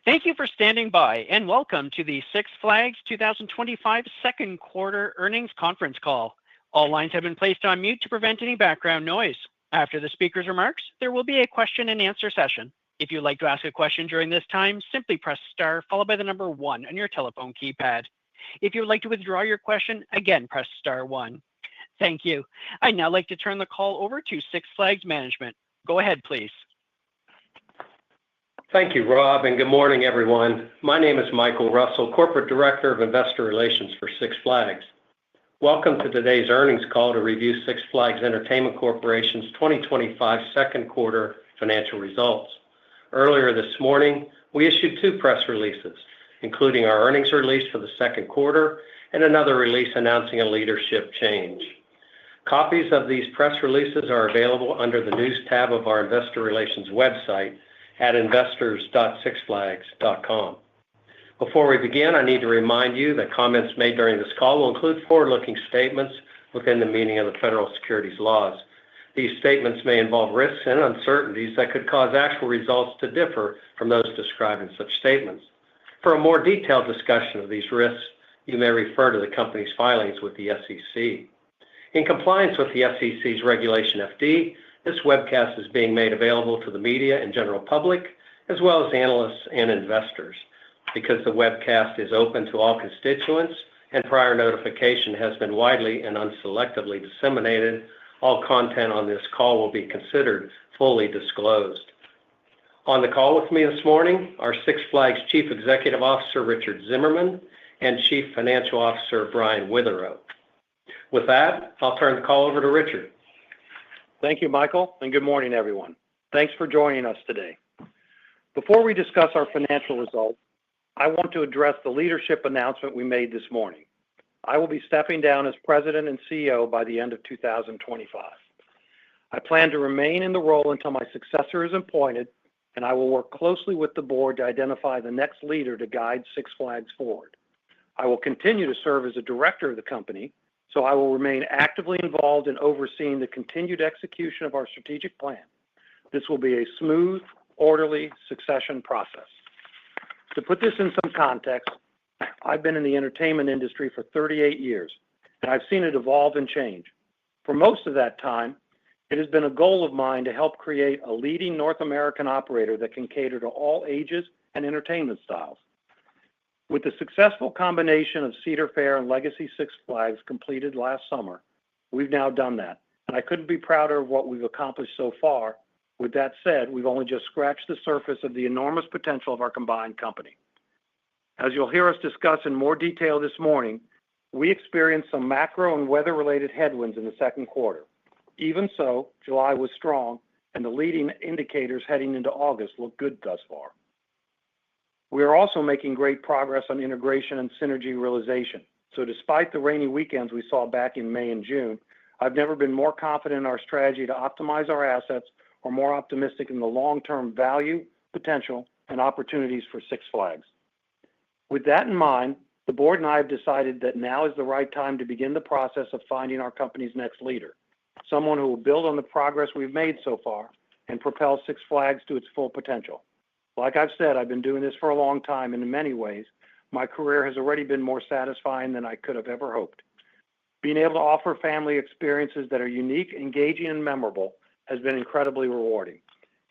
Thank you for standing by and welcome to the Six Flags 2025 second quarter earnings conference call. All lines have been placed on mute to prevent any background noise. After the speaker's remarks, there will be a question and answer session. If you'd like to ask a question during this time, simply press star followed by the number one on your telephone keypad. If you would like to withdraw your question, again, press star one. Thank you. I'd now like to turn the call over to Six Flags Management. Go ahead, please. Thank you, Rob, and good morning, everyone. My name is Michael Russell, Corporate Director of Investor Relations for Six Flags. Welcome to today's earnings call to review Six Flags Entertainment Corporation's 2025 second quarter financial results. Earlier this morning, we issued two press releases, including our earnings release for the second quarter and another release announcing a leadership change. Copies of these press releases are available under the News tab of our Investor Relations website at investors.sixflags.com. Before we begin, I need to remind you that comments made during this call will include forward-looking statements within the meaning of the federal securities laws. These statements may involve risks and uncertainties that could cause actual results to differ from those described in such statements. For a more detailed discussion of these risks, you may refer to the company's filings with the SEC. In compliance with the SEC's Regulation FD, this webcast is being made available to the media and general public, as well as analysts and investors. Because the webcast is open to all constituents and prior notification has been widely and unselectively disseminated, all content on this call will be considered fully disclosed. On the call with me this morning are Six Flags Chief Executive Officer Richard Zimmerman and Chief Financial Officer Brian Witherow. With that, I'll turn the call over to Richard. Thank you, Michael, and good morning, everyone. Thanks for joining us today. Before we discuss our financial results, I want to address the leadership announcement we made this morning. I will be stepping down as President and CEO by the end of 2025. I plan to remain in the role until my successor is appointed, and I will work closely with the board to identify the next leader to guide Six Flags forward. I will continue to serve as a director of the company, so I will remain actively involved in overseeing the continued execution of our strategic plan. This will be a smooth, orderly succession process. To put this in some context, I've been in the entertainment industry for 38 years, and I've seen it evolve and change. For most of that time, it has been a goal of mine to help create a leading North American operator that can cater to all ages and entertainment styles. With the successful combination of Cedar Fair and Legacy Six Flags completed last summer, we've now done that, and I couldn't be prouder of what we've accomplished so far. With that said, we've only just scratched the surface of the enormous potential of our combined company. As you'll hear us discuss in more detail this morning, we experienced some macro and weather-related headwinds in the second quarter. Even so, July was strong, and the leading indicators heading into August look good thus far. We are also making great progress on integration and synergy realization. So despite the rainy weekends we saw back in May and June, I've never been more confident in our strategy to optimize our assets or more optimistic in the long-term value, potential, and opportunities for Six Flags. With that in mind, the board and I have decided that now is the right time to begin the process of finding our company's next leader, someone who will build on the progress we've made so far and propel Six Flags to its full potential. Like I've said, I've been doing this for a long time, and in many ways, my career has already been more satisfying than I could have ever hoped. Being able to offer family experiences that are unique, engaging, and memorable has been incredibly rewarding.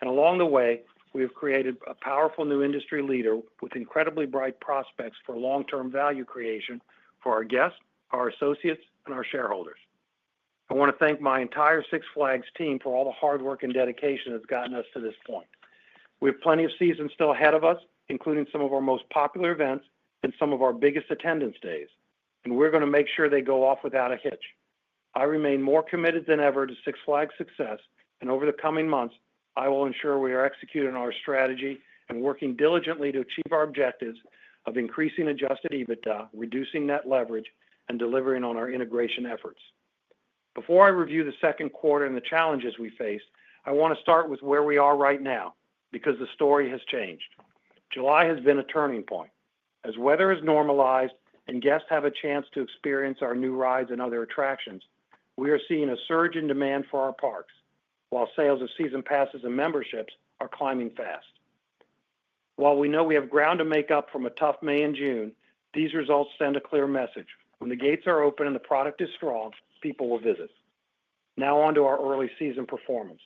And along the way, we have created a powerful new industry leader with incredibly bright prospects for long-term value creation for our guests, our associates, and our shareholders. I want to thank my entire Six Flags team for all the hard work and dedication that's gotten us to this point. We have plenty of seasons still ahead of us, including some of our most popular events and some of our biggest attendance days, and we're going to make sure they go off without a hitch. I remain more committed than ever to Six Flags' success, and over the coming months, I will ensure we are executing our strategy and working diligently to achieve our objectives of increasing adjusted EBITDA, reducing net leverage, and delivering on our integration efforts. Before I review the second quarter and the challenges we faced, I want to start with where we are right now, because the story has changed. July has been a turning point. As weather has normalized and guests have a chance to experience our new rides and other attractions, we are seeing a surge in demand for our parks, while sales of season passes and memberships are climbing fast. While we know we have ground to make up from a tough May and June, these results send a clear message. When the gates are open and the product is strong, people will visit. Now on to our early season performance.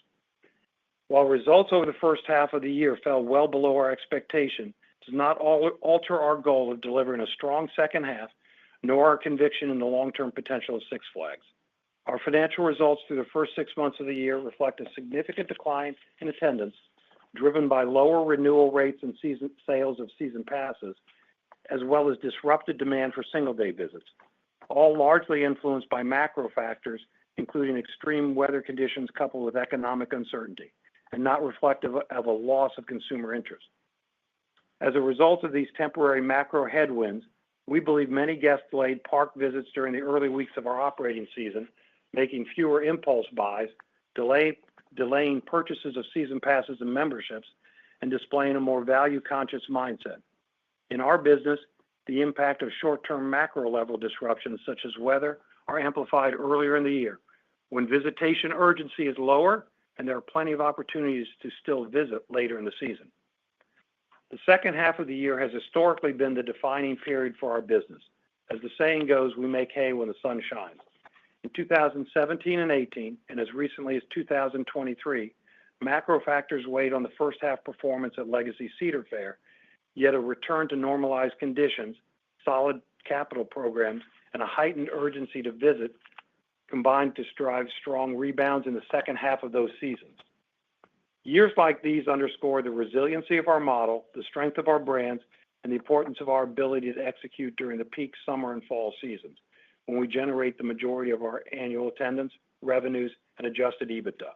While results over the first half of the year fell well below our expectation, it does not alter our goal of delivering a strong second half, nor our conviction in the long-term potential of Six Flags. Our financial results through the first 6 months of the year reflect a significant decline in attendance, driven by lower renewal rates and season sales of season passes, as well as disrupted demand for single-day visits, all largely influenced by macro factors, including extreme weather conditions coupled with economic uncertainty, and not reflective of a loss of consumer interest. As a result of these temporary macro headwinds, we believe many guests delayed park visits during the early weeks of our operating season, making fewer impulse buys, delaying purchases of season passes and memberships, and displaying a more value-conscious mindset. In our business, the impact of short-term macro-level disruptions such as weather are amplified earlier in the year, when visitation urgency is lower and there are plenty of opportunities to still visit later in the season. The second half of the year has historically been the defining period for our business. As the saying goes, we make hay when the sun shines. In 2017 and 18, and as recently as 2023, macro factors weighed on the first half performance at Legacy Cedar Fair, yet a return to normalized conditions, solid capital programs, and a heightened urgency to visit combined to drive strong rebounds in the second half of those seasons. Years like these underscore the resiliency of our model, the strength of our brands, and the importance of our ability to execute during the peak summer and fall seasons, when we generate the majority of our annual attendance, revenues, and adjusted EBITDA.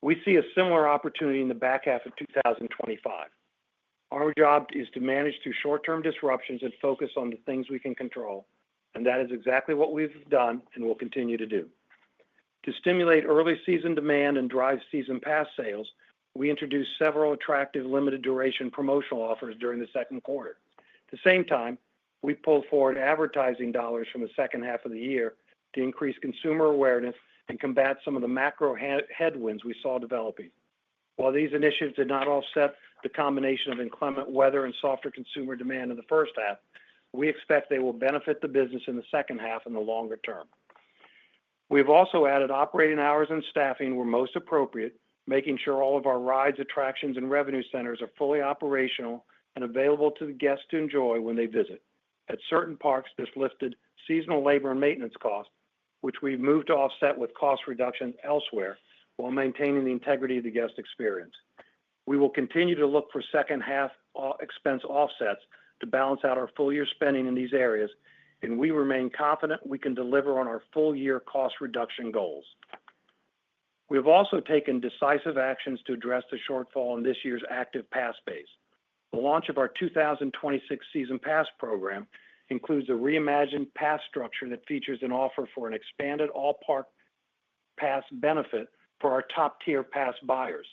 We see a similar opportunity in the back half of 2025. Our job is to manage through short-term disruptions and focus on the things we can control, and that is exactly what we've done and will continue to do. To stimulate early season demand and drive season pass sales, we introduced several attractive limited duration promotional offers during the second quarter. At the same time, we pulled forward advertising dollars from the second half of the year to increase consumer awareness and combat some of the macro headwinds we saw developing. While these initiatives did not offset the combination of inclement weather and softer consumer demand in the first half, we expect they will benefit the business in the second half in the longer term. We've also added operating hours and staffing where most appropriate, making sure all of our rides, attractions, and revenue centers are fully operational and available to the guests to enjoy when they visit. At certain parks, this lifted seasonal labor and maintenance costs, which we've moved to offset with cost reductions elsewhere while maintaining the integrity of the guest experience. We will continue to look for second half expense offsets to balance out our full year spending in these areas, and we remain confident we can deliver on our full year cost reduction goals. We have also taken decisive actions to address the shortfall in this year's active pass base. The launch of our 2026 season pass program includes a reimagined pass structure that features an offer for an expanded all-park pass benefit for our top-tier pass buyers.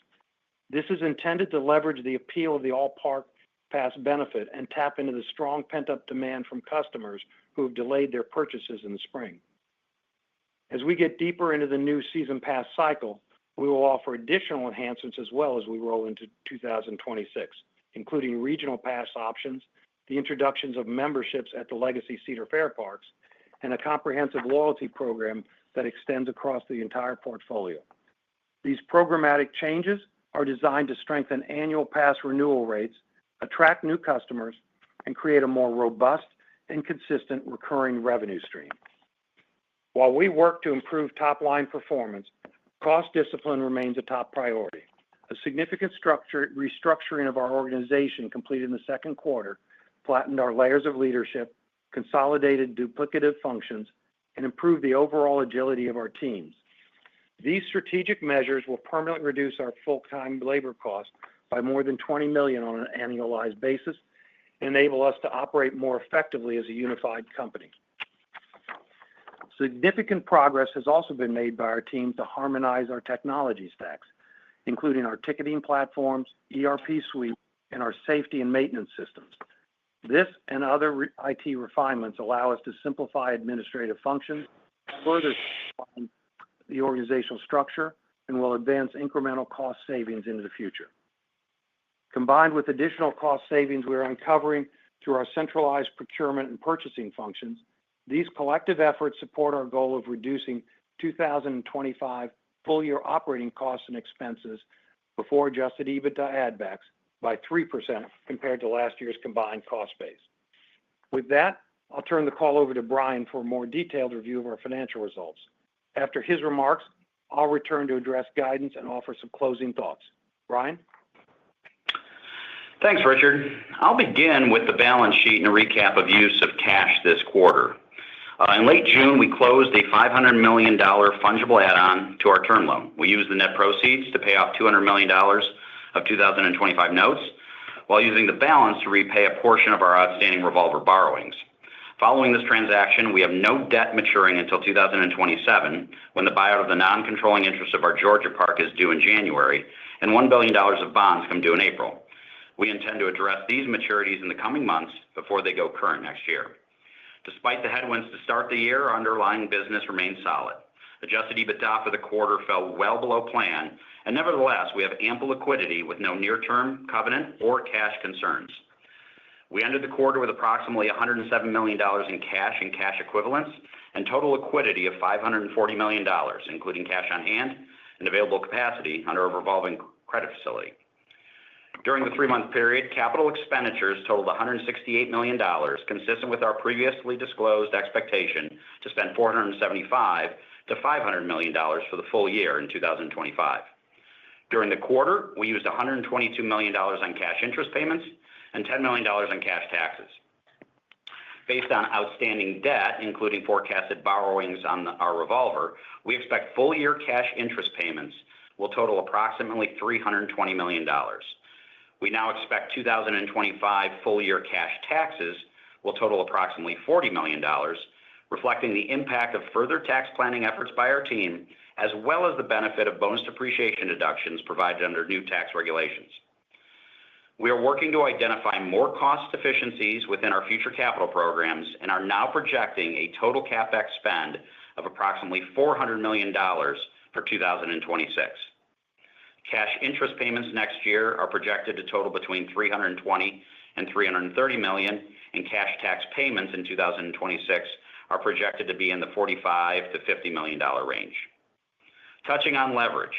This is intended to leverage the appeal of the all-park pass benefit and tap into the strong pent-up demand from customers who have delayed their purchases in the spring. As we get deeper into the new season pass cycle, we will offer additional enhancements as well as we roll into 2026, including regional pass options, the introductions of memberships at the Legacy Cedar Fair parks, and a comprehensive loyalty program that extends across the entire portfolio. These programmatic changes are designed to strengthen annual pass renewal rates, attract new customers, and create a more robust and consistent recurring revenue stream. While we work to improve top-line performance, cost discipline remains a top priority. A significant restructuring of our organization completed in the second quarter flattened our layers of leadership, consolidated duplicative functions, and improved the overall agility of our teams. These strategic measures will permanently reduce our full-time labor costs by more than $20 million on an annualized basis and enable us to operate more effectively as a unified company. Significant progress has also been made by our team to harmonize our technology stacks, including our ticketing platforms, ERP suite, and our safety and maintenance systems. This and other IT refinements allow us to simplify administrative functions, further simplify the organizational structure, and will advance incremental cost savings into the future. combined with additional cost savings we are uncovering through our centralized procurement and purchasing functions, these collective efforts support our goal of reducing 2025 full-year operating costs and expenses before adjusted EBITDA add-backs by 3% compared to last year's combined cost base. With that, I'll turn the call over to Brian for a more detailed review of our financial results. After his remarks, I'll return to address guidance and offer some closing thoughts. Brian? Thanks, Richard. I'll begin with the balance sheet and a recap of use of cash this quarter. In late June, we closed a $500 million fungible add-on to our term loan. We used the net proceeds to pay off $200 million of 2025 notes, while using the balance to repay a portion of our outstanding revolver borrowings. Following this transaction, we have no debt maturing until 2027, when the buyout of the non-controlling interest of our Georgia park is due in January, and $1 billion of bonds come due in April. We intend to address these maturities in the coming months before they go current next year. Despite the headwinds to start the year, our underlying business remains solid. Adjusted EBITDA for the quarter fell well below plan, and nevertheless, we have ample liquidity with no near-term covenant or cash concerns. We ended the quarter with approximately $107 million in cash and cash equivalents and total liquidity of $540 million, including cash on hand and available capacity under a revolving credit facility. During the three-month period, capital expenditures totaled $168 million, consistent with our previously disclosed expectation to spend $475 to $500 million for the full year in 2025. During the quarter, we used $122 million on cash interest payments and $10 million on cash taxes. Based on outstanding debt, including forecasted borrowings on our revolver, we expect full-year cash interest payments will total approximately $320 million. We now expect 2025 full-year cash taxes will total approximately $40 million, reflecting the impact of further tax planning efforts by our team, as well as the benefit of bonus depreciation deductions provided under new tax regulations. We are working to identify more cost efficiencies within our future capital programs and are now projecting a total CapEx spend of approximately $400 million for 2026. Cash interest payments next year are projected to total between $320 and $330 million, and cash tax payments in 2026 are projected to be in the $45 to $50 million range. Touching on leverage,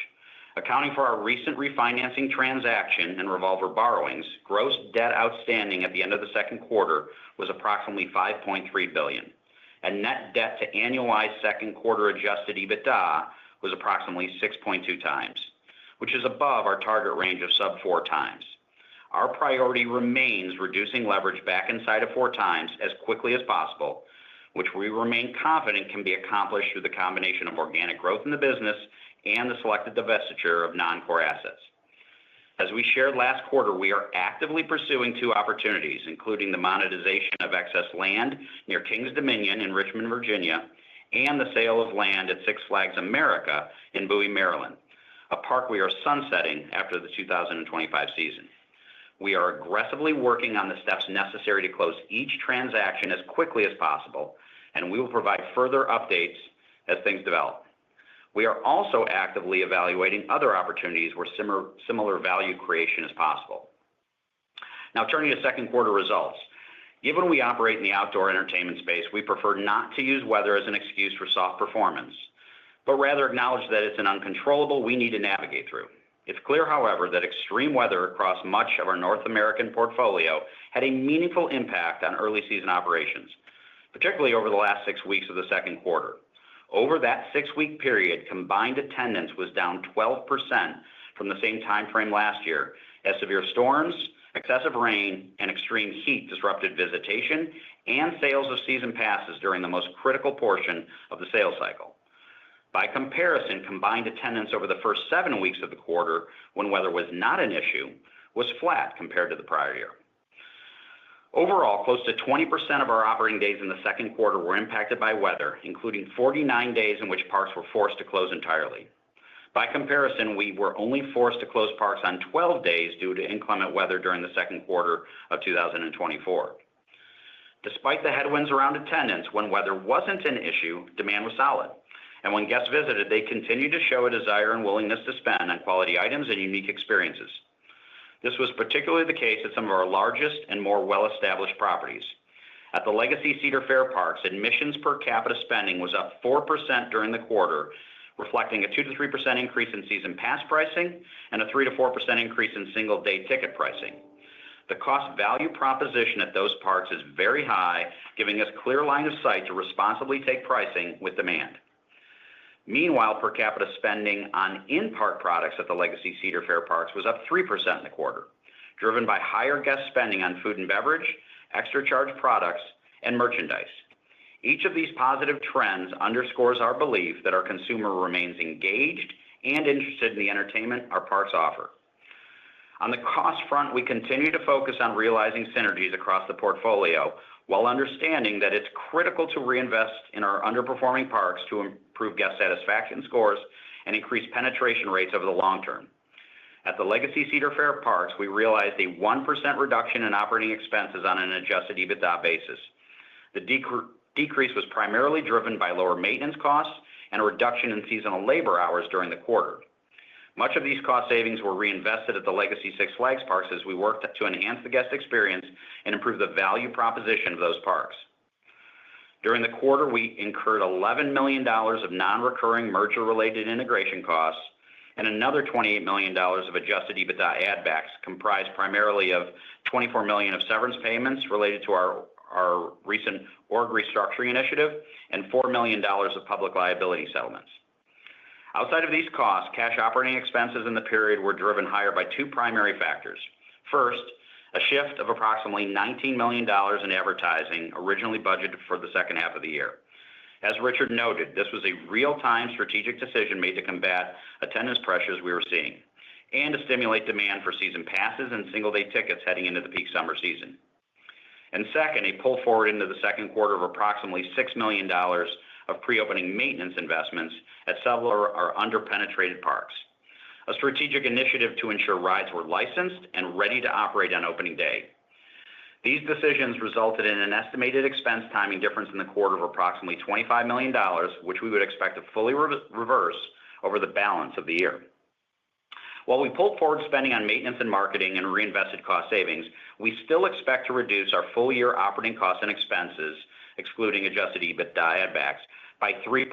accounting for our recent refinancing transaction and revolver borrowings, gross debt outstanding at the end of the second quarter was approximately $5.3 billion, and net debt to annualized second quarter adjusted EBITDA was approximately 6.2 times, which is above our target range of sub-4 times. Our priority remains reducing leverage back inside of 4 times as quickly as possible, which we remain confident can be accomplished through the combination of organic growth in the business and the selected divestiture of non-core assets. As we shared last quarter, we are actively pursuing 2 opportunities, including the monetization of excess land near Kings Dominion in Richmond, Virginia, and the sale of land at Six Flags America in Bowie, Maryland, a park we are sunsetting after the 2025 season. We are aggressively working on the steps necessary to close each transaction as quickly as possible, and we will provide further updates as things develop. We are also actively evaluating other opportunities where similar value creation is possible. Now, turning to second quarter results. Given we operate in the outdoor entertainment space, we prefer not to use weather as an excuse for soft performance, but rather acknowledge that it's an uncontrollable we need to navigate through. It's clear, however, that extreme weather across much of our North American portfolio had a meaningful impact on early season operations, particularly over the last 6 weeks of the second quarter. Over that 6-week period, combined attendance was down 12% from the same time frame last year, as severe storms, excessive rain, and extreme heat disrupted visitation and sales of season passes during the most critical portion of the sales cycle. By comparison, combined attendance over the first 7 weeks of the quarter, when weather was not an issue, was flat compared to the prior year. Overall, close to 20% of our operating days in the second quarter were impacted by weather, including 49 days in which parks were forced to close entirely. By comparison, we were only forced to close parks on 12 days due to inclement weather during the second quarter of 2024. Despite the headwinds around attendance, when weather wasn't an issue, demand was solid. And when guests visited, they continued to show a desire and willingness to spend on quality items and unique experiences. This was particularly the case at some of our largest and more well-established properties. At the Legacy Cedar Fair parks, admissions per capita spending was up 4% during the quarter, reflecting a 2-3% increase in season pass pricing and a 3-4% increase in single-day ticket pricing. The cost-value proposition at those parks is very high, giving us clear line of sight to responsibly take pricing with demand. Meanwhile, per capita spending on in-park products at the Legacy Cedar Fair parks was up 3% in the quarter, driven by higher guest spending on food and beverage, extra charge products, and merchandise. Each of these positive trends underscores our belief that our consumer remains engaged and interested in the entertainment our parks offer. On the cost front, we continue to focus on realizing synergies across the portfolio while understanding that it's critical to reinvest in our underperforming parks to improve guest satisfaction scores and increase penetration rates over the long term. At the Legacy Cedar Fair parks, we realized a 1% reduction in operating expenses on an adjusted EBITDA basis. The decrease was primarily driven by lower maintenance costs and a reduction in seasonal labor hours during the quarter. Much of these cost savings were reinvested at the Legacy Six Flags parks as we worked to enhance the guest experience and improve the value proposition of those parks. During the quarter, we incurred $11 million of non-recurring merger-related integration costs and another $28 million of adjusted EBITDA add-backs, comprised primarily of $24 million of severance payments related to our recent org restructuring initiative and $4 million of public liability settlements. Outside of these costs, cash operating expenses in the period were driven higher by two primary factors. First, a shift of approximately $19 million in advertising originally budgeted for the second half of the year. As Richard noted, this was a real-time strategic decision made to combat attendance pressures we were seeing and to stimulate demand for season passes and single-day tickets heading into the peak summer season. And second, a pull forward into the second quarter of approximately $6 million of pre-opening maintenance investments at several of our under-penetrated parks, a strategic initiative to ensure rides were licensed and ready to operate on opening day. These decisions resulted in an estimated expense timing difference in the quarter of approximately $25 million, which we would expect to fully reverse over the balance of the year. While we pulled forward spending on maintenance and marketing and reinvested cost savings, we still expect to reduce our full-year operating costs and expenses, excluding adjusted EBITDA add-backs, by 3%.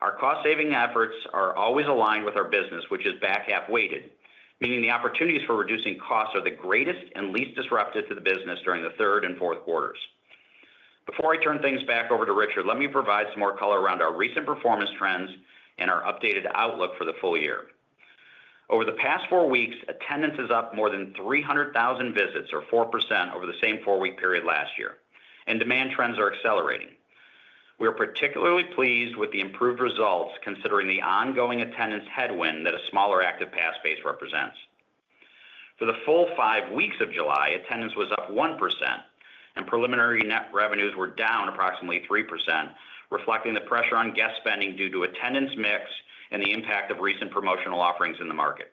Our cost-saving efforts are always aligned with our business, which is back-half weighted, meaning the opportunities for reducing costs are the greatest and least disruptive to the business during the third and fourth quarters. Before I turn things back over to Richard, let me provide some more color around our recent performance trends and our updated outlook for the full year. Over the past 4 weeks, attendance is up more than 300,000 visits, or 4%, over the same 4-week period last year, and demand trends are accelerating. We are particularly pleased with the improved results considering the ongoing attendance headwind that a smaller active pass base represents. For the full 5 weeks of July, attendance was up 1%, and preliminary net revenues were down approximately 3%, reflecting the pressure on guest spending due to attendance mix and the impact of recent promotional offerings in the market.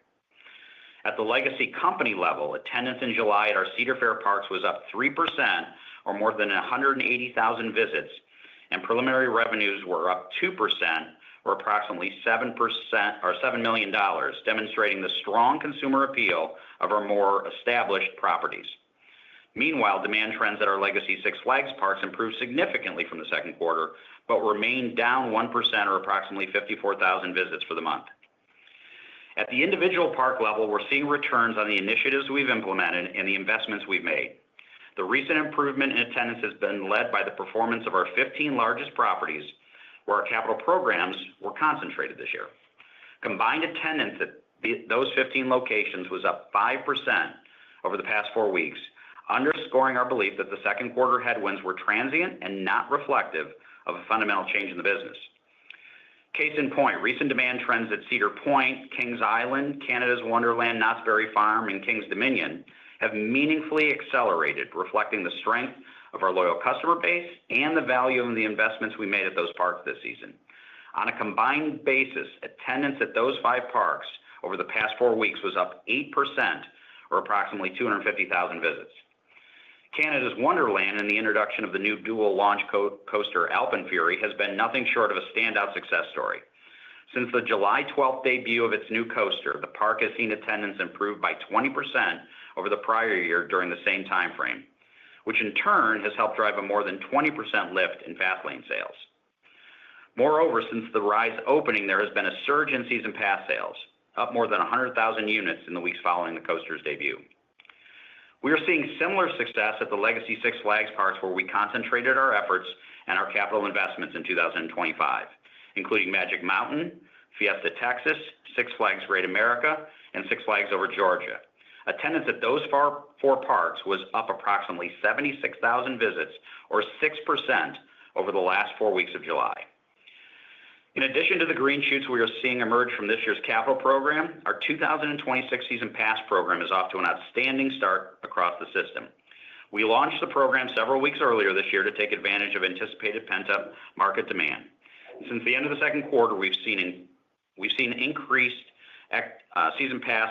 At the Legacy company level, attendance in July at our Cedar Fair parks was up 3%, or more than 180,000 visits, and preliminary revenues were up 2%, or approximately 7%, or $7 million, demonstrating the strong consumer appeal of our more established properties. Meanwhile, demand trends at our Legacy Six Flags parks improved significantly from the second quarter, but remained down 1%, or approximately 54,000 visits for the month. At the individual park level, we're seeing returns on the initiatives we've implemented and the investments we've made. The recent improvement in attendance has been led by the performance of our 15 largest properties, where our capital programs were concentrated this year. Combined attendance at those 15 locations was up 5% over the past 4 weeks, underscoring our belief that the second quarter headwinds were transient and not reflective of a fundamental change in the business. Case in point, recent demand trends at Cedar Point, Kings Island, Canada's Wonderland, Knott's Berry Farm, and Kings Dominion have meaningfully accelerated, reflecting the strength of our loyal customer base and the value of the investments we made at those parks this season. On a combined basis, attendance at those 5 parks over the past 4 weeks was up 8%, or approximately 250,000 visits. Canada's Wonderland and the introduction of the new dual launch coaster Alpen Fury has been nothing short of a standout success story. Since the July 12th debut of its new coaster, the park has seen attendance improve by 20% over the prior year during the same time frame, which in turn has helped drive a more than 20% lift in fast lane sales. Moreover, since the ride's opening, there has been a surge in season pass sales, up more than 100,000 units in the weeks following the coaster's debut. We are seeing similar success at the legacy Six Flags parks where we concentrated our efforts and our capital investments in 2025, including Magic Mountain, Fiesta Texas, Six Flags Great America, and Six Flags Over Georgia. Attendance at those four parks was up approximately 76,000 visits, or 6% over the last 4 weeks of July. In addition to the green shoots we are seeing emerge from this year's capital program, our 2026 season pass program is off to an outstanding start across the system. We launched the program several weeks earlier this year to take advantage of anticipated pent-up market demand. Since the end of the second quarter, we've seen increased season pass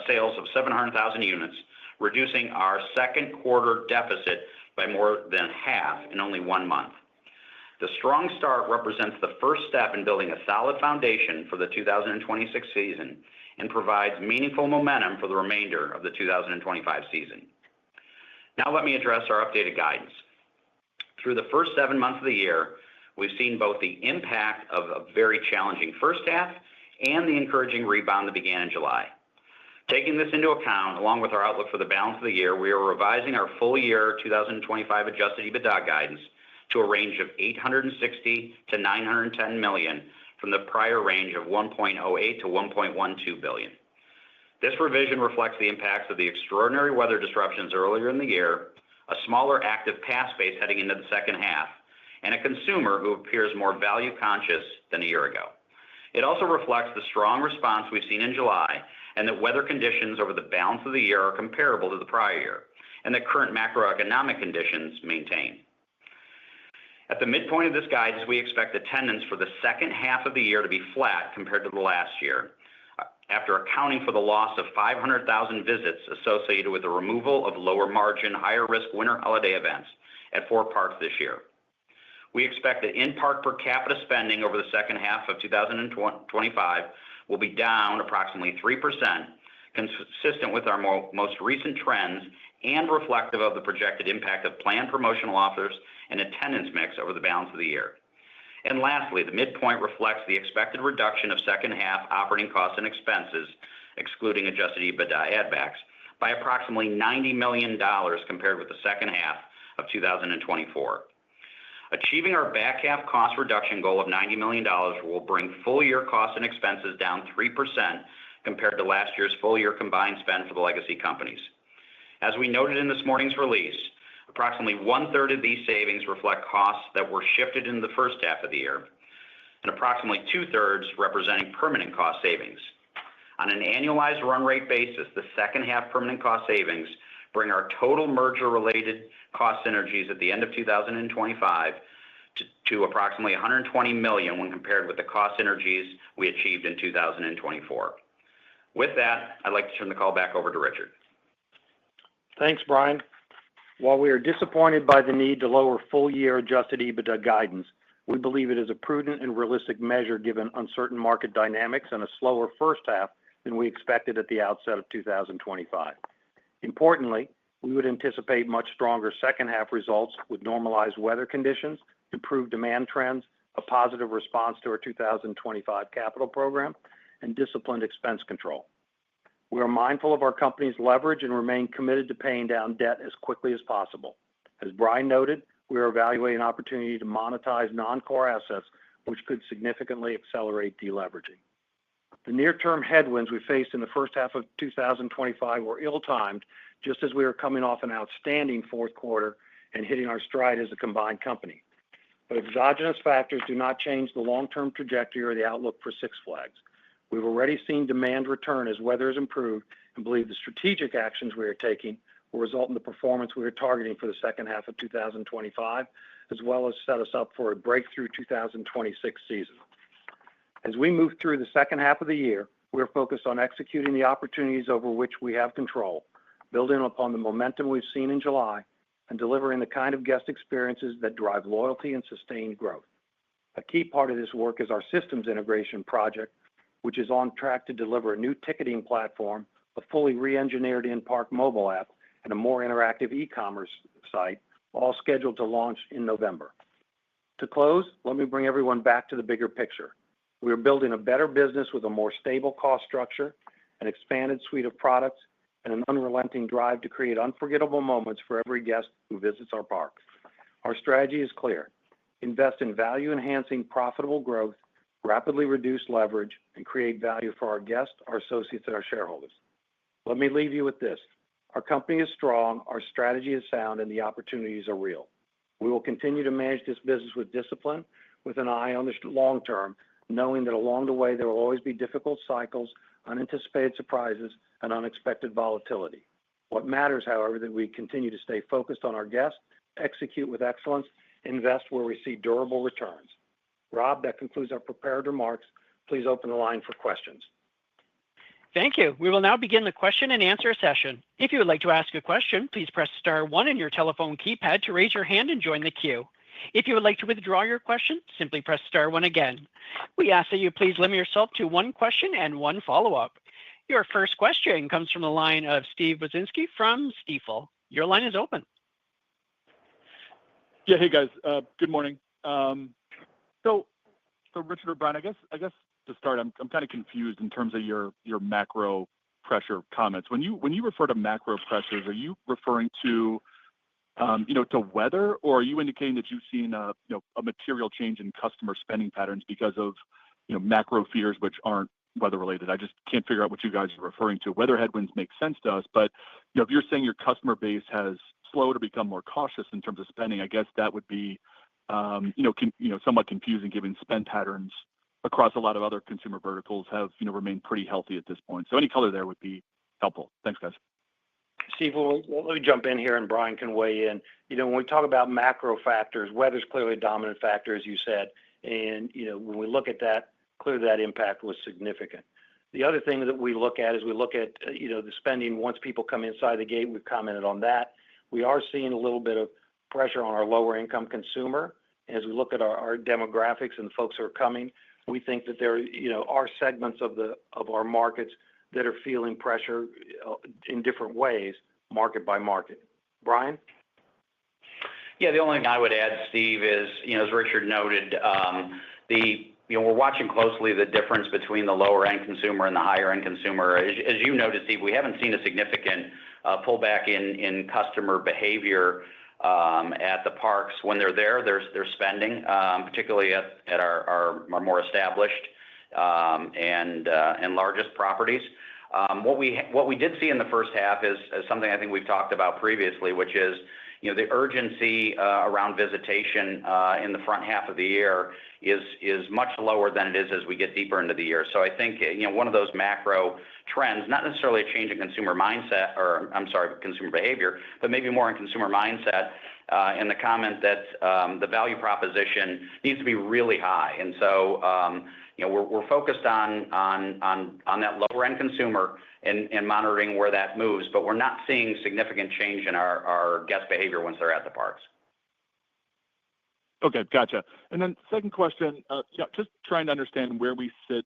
sales of 700,000 units, reducing our second quarter deficit by more than half in only 1 month. The strong start represents the first step in building a solid foundation for the 2026 season and provides meaningful momentum for the remainder of the 2025 season. Now let me address our updated guidance. Through the first 7 months of the year, we've seen both the impact of a very challenging first half and the encouraging rebound that began in July. Taking this into account, along with our outlook for the balance of the year, we are revising our full year 2025 adjusted EBITDA guidance to a range of $860 to $910 million from the prior range of $1.08 to $1.12 billion. This revision reflects the impacts of the extraordinary weather disruptions earlier in the year, a smaller active pass base heading into the second half, and a consumer who appears more value conscious than a year ago. It also reflects the strong response we've seen in July and that weather conditions over the balance of the year are comparable to the prior year and that current macroeconomic conditions maintain. At the midpoint of this guidance, we expect attendance for the second half of the year to be flat compared to the last year, after accounting for the loss of 500,000 visits associated with the removal of lower margin, higher risk winter holiday events at 4 parks this year. We expect that in-park per capita spending over the second half of 2025 will be down approximately 3%, consistent with our most recent trends and reflective of the projected impact of planned promotional offers and attendance mix over the balance of the year. And lastly, the midpoint reflects the expected reduction of second half operating costs and expenses, excluding adjusted EBITDA add-backs, by approximately $90 million compared with the second half of 2024. Achieving our back half cost reduction goal of $90 million will bring full year costs and expenses down 3% compared to last year's full year combined spend for the legacy companies. As we noted in this morning's release, approximately 1/3 of these savings reflect costs that were shifted in the first half of the year, and approximately 2/3 representing permanent cost savings. On an annualized run rate basis, the second half permanent cost savings bring our total merger-related cost synergies at the end of 2025 to approximately $120 million when compared with the cost synergies we achieved in 2024. With that, I'd like to turn the call back over to Richard. Thanks, Brian. While we are disappointed by the need to lower full-year adjusted EBITDA guidance, we believe it is a prudent and realistic measure given uncertain market dynamics and a slower first half than we expected at the outset of 2025. Importantly, we would anticipate much stronger second half results with normalized weather conditions, improved demand trends, a positive response to our 2025 capital program, and disciplined expense control. We are mindful of our company's leverage and remain committed to paying down debt as quickly as possible. As Brian noted, we are evaluating an opportunity to monetize non-core assets, which could significantly accelerate deleveraging. The near-term headwinds we faced in the first half of 2025 were ill-timed, just as we were coming off an outstanding fourth quarter and hitting our stride as a combined company. But exogenous factors do not change the long-term trajectory or the outlook for Six Flags. We've already seen demand return as weather has improved and believe the strategic actions we are taking will result in the performance we are targeting for the second half of 2025, as well as set us up for a breakthrough 2026 season. As we move through the second half of the year, we are focused on executing the opportunities over which we have control, building upon the momentum we've seen in July, and delivering the kind of guest experiences that drive loyalty and sustained growth. A key part of this work is our systems integration project, which is on track to deliver a new ticketing platform, a fully re-engineered in-park mobile app, and a more interactive e-commerce site, all scheduled to launch in November. To close, let me bring everyone back to the bigger picture. We are building a better business with a more stable cost structure, an expanded suite of products, and an unrelenting drive to create unforgettable moments for every guest who visits our parks. Our strategy is clear. Invest in value-enhancing profitable growth, rapidly reduce leverage, and create value for our guests, our associates, and our shareholders. Let me leave you with this. Our company is strong, our strategy is sound, and the opportunities are real. We will continue to manage this business with discipline, with an eye on the long term, knowing that along the way there will always be difficult cycles, unanticipated surprises, and unexpected volatility. What matters, however, is that we continue to stay focused on our guests, execute with excellence, invest where we see durable returns. Rob, that concludes our prepared remarks. Please open the line for questions. Thank you. We will now begin the question and answer session. If you would like to ask a question, please press star one in your telephone keypad to raise your hand and join the queue. If you would like to withdraw your question, simply press star one again. We ask that you please limit yourself to one question and one follow-up. Your first question comes from the line of Steve Wieczynski from Stifel. Your line is open. Yeah, hey guys. Good morning. So Richard or Brian, I guess to start, I'm kind of confused in terms of your macro pressure comments. When you refer to macro pressures, are you referring to to weather, or are you indicating that you've seen a material change in customer spending patterns because of macro fears which aren't weather related? I just can't figure out what you guys are referring to. Weather headwinds make sense to us, but if you're saying your customer base has slowed or become more cautious in terms of spending, I guess that would be somewhat confusing given spend patterns across a lot of other consumer verticals have remained pretty healthy at this point. So any color there would be helpful. Thanks, guys. Steve, let me jump in here and Brian can weigh in. When we talk about macro factors, weather's clearly a dominant factor, as you said. And, when we look at that, clearly that impact was significant. The other thing that we look at is the spending once people come inside the gate. We've commented on that. We are seeing a little bit of pressure on our lower income consumer. As we look at our demographics and the folks who are coming, we think that there are segments of our markets that are feeling pressure in different ways, market by market. Brian? Yeah, the only thing I would add, Steve, is as Richard noted, we're watching closely the difference between the lower end consumer and the higher end consumer. As you noted, Steve, we haven't seen a significant pullback in customer behavior at the parks. When they're there, they're spending, particularly at our more established and largest properties. What we did see in the first half is something I think we've talked about previously, which is the urgency around visitation in the front half of the year is much lower than it is as we get deeper into the year. So I think one of those macro trends, not necessarily a change in consumer mindset, consumer behavior, but maybe more in consumer mindset, in the comment that the value proposition needs to be really high. And so we're focused on that lower end consumer and monitoring where that moves, but we're not seeing significant change in our guest behavior once they're at the parks. Okay, gotcha. And then second question, just trying to understand where we sit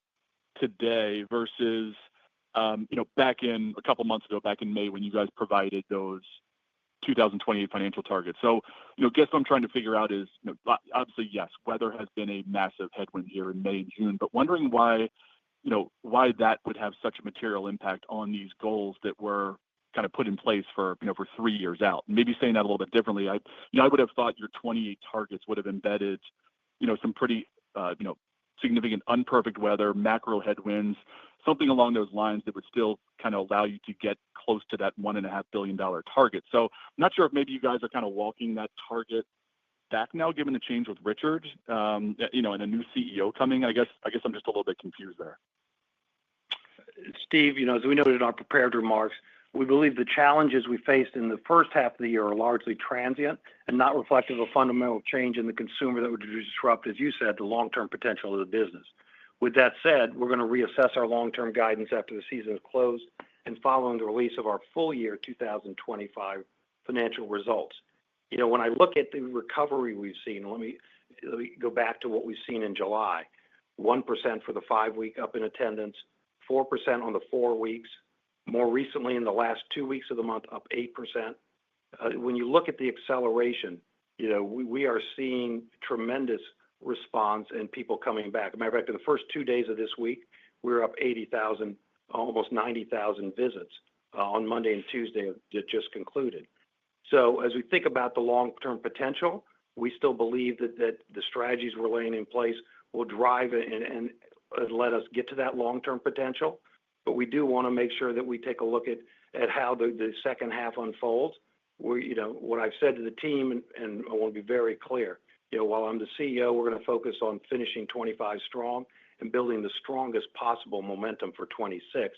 today versus, back in a couple months ago, back in May, when you guys provided those 2028 financial targets. So, guess what I'm trying to figure out is, obviously, yes, weather has been a massive headwind here in May and June, but wondering why that would have such a material impact on these goals that were kind of put in place for 3 years out. Maybe saying that a little bit differently, I would have thought your 28 targets would have embedded, some pretty, significant unperfect weather, macro headwinds, something along those lines that would still kind of allow you to get close to that $1.5 billion target. So I'm not sure if maybe you guys are kind of walking that target back now, given the change with Richard, and a new CEO coming. I guess I'm just a little bit confused there. Steve, as we noted in our prepared remarks, we believe the challenges we faced in the first half of the year are largely transient and not reflective of fundamental change in the consumer that would disrupt, as you said, the long-term potential of the business. With that said, we're going to reassess our long-term guidance after the season is closed and following the release of our full year 2025 financial results. When I look at the recovery we've seen, let me go back to what we've seen in July. 1% for the 5-week up in attendance, 4% on the 4 weeks. More recently, in the last 2 weeks of the month, up 8%. When you look at the acceleration, we are seeing tremendous response and people coming back. As a matter of fact, in the first 2 days of this week, we were up 80,000, almost 90,000 visits on Monday and Tuesday that just concluded. So as we think about the long-term potential, we still believe that the strategies we're laying in place will drive it and let us get to that long-term potential. But we do want to make sure that we take a look at how the second half unfolds. What I've said to the team, and I want to be very clear, while I'm the CEO, we're going to focus on finishing 25 strong and building the strongest possible momentum for 26.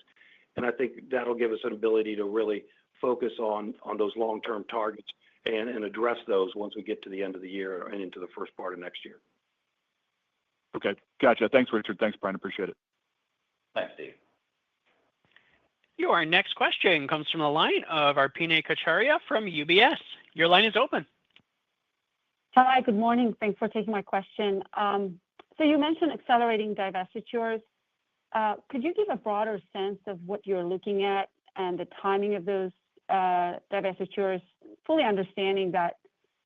And I think that'll give us an ability to really focus on those long-term targets and address those once we get to the end of the year and into the first part of next year. Okay, gotcha. Thanks, Richard. Thanks, Brian. Appreciate it. Thanks, Steve. Your next question comes from the line of Arpine Kocharyan from UBS. Your line is open. Hi, good morning. Thanks for taking my question. So you mentioned accelerating divestitures. Could you give a broader sense of what you're looking at and the timing of those divestitures, fully understanding that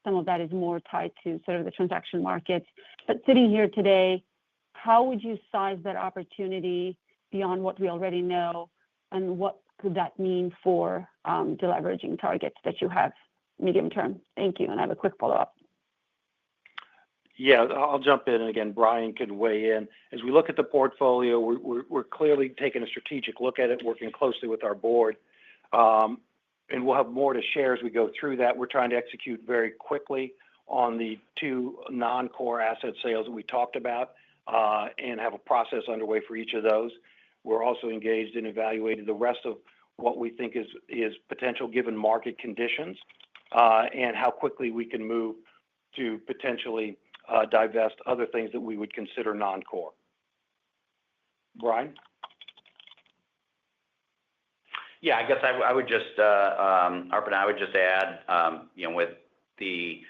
some of that is more tied to sort of the transaction markets? But sitting here today, how would you size that opportunity beyond what we already know, and what could that mean for deleveraging targets that you have medium term? Thank you. And I have a quick follow-up. Yeah, I'll jump in, and again, Brian can weigh in. As we look at the portfolio, we're clearly taking a strategic look at it, working closely with our board. And we'll have more to share as we go through that. We're trying to execute very quickly on the 2 non-core asset sales that we talked about and have a process underway for each of those. We're also engaged in evaluating the rest of what we think is potential given market conditions and how quickly we can move to potentially divest other things that we would consider non-core. Brian? Yeah, I guess I would just, Arpine, I would just add, with the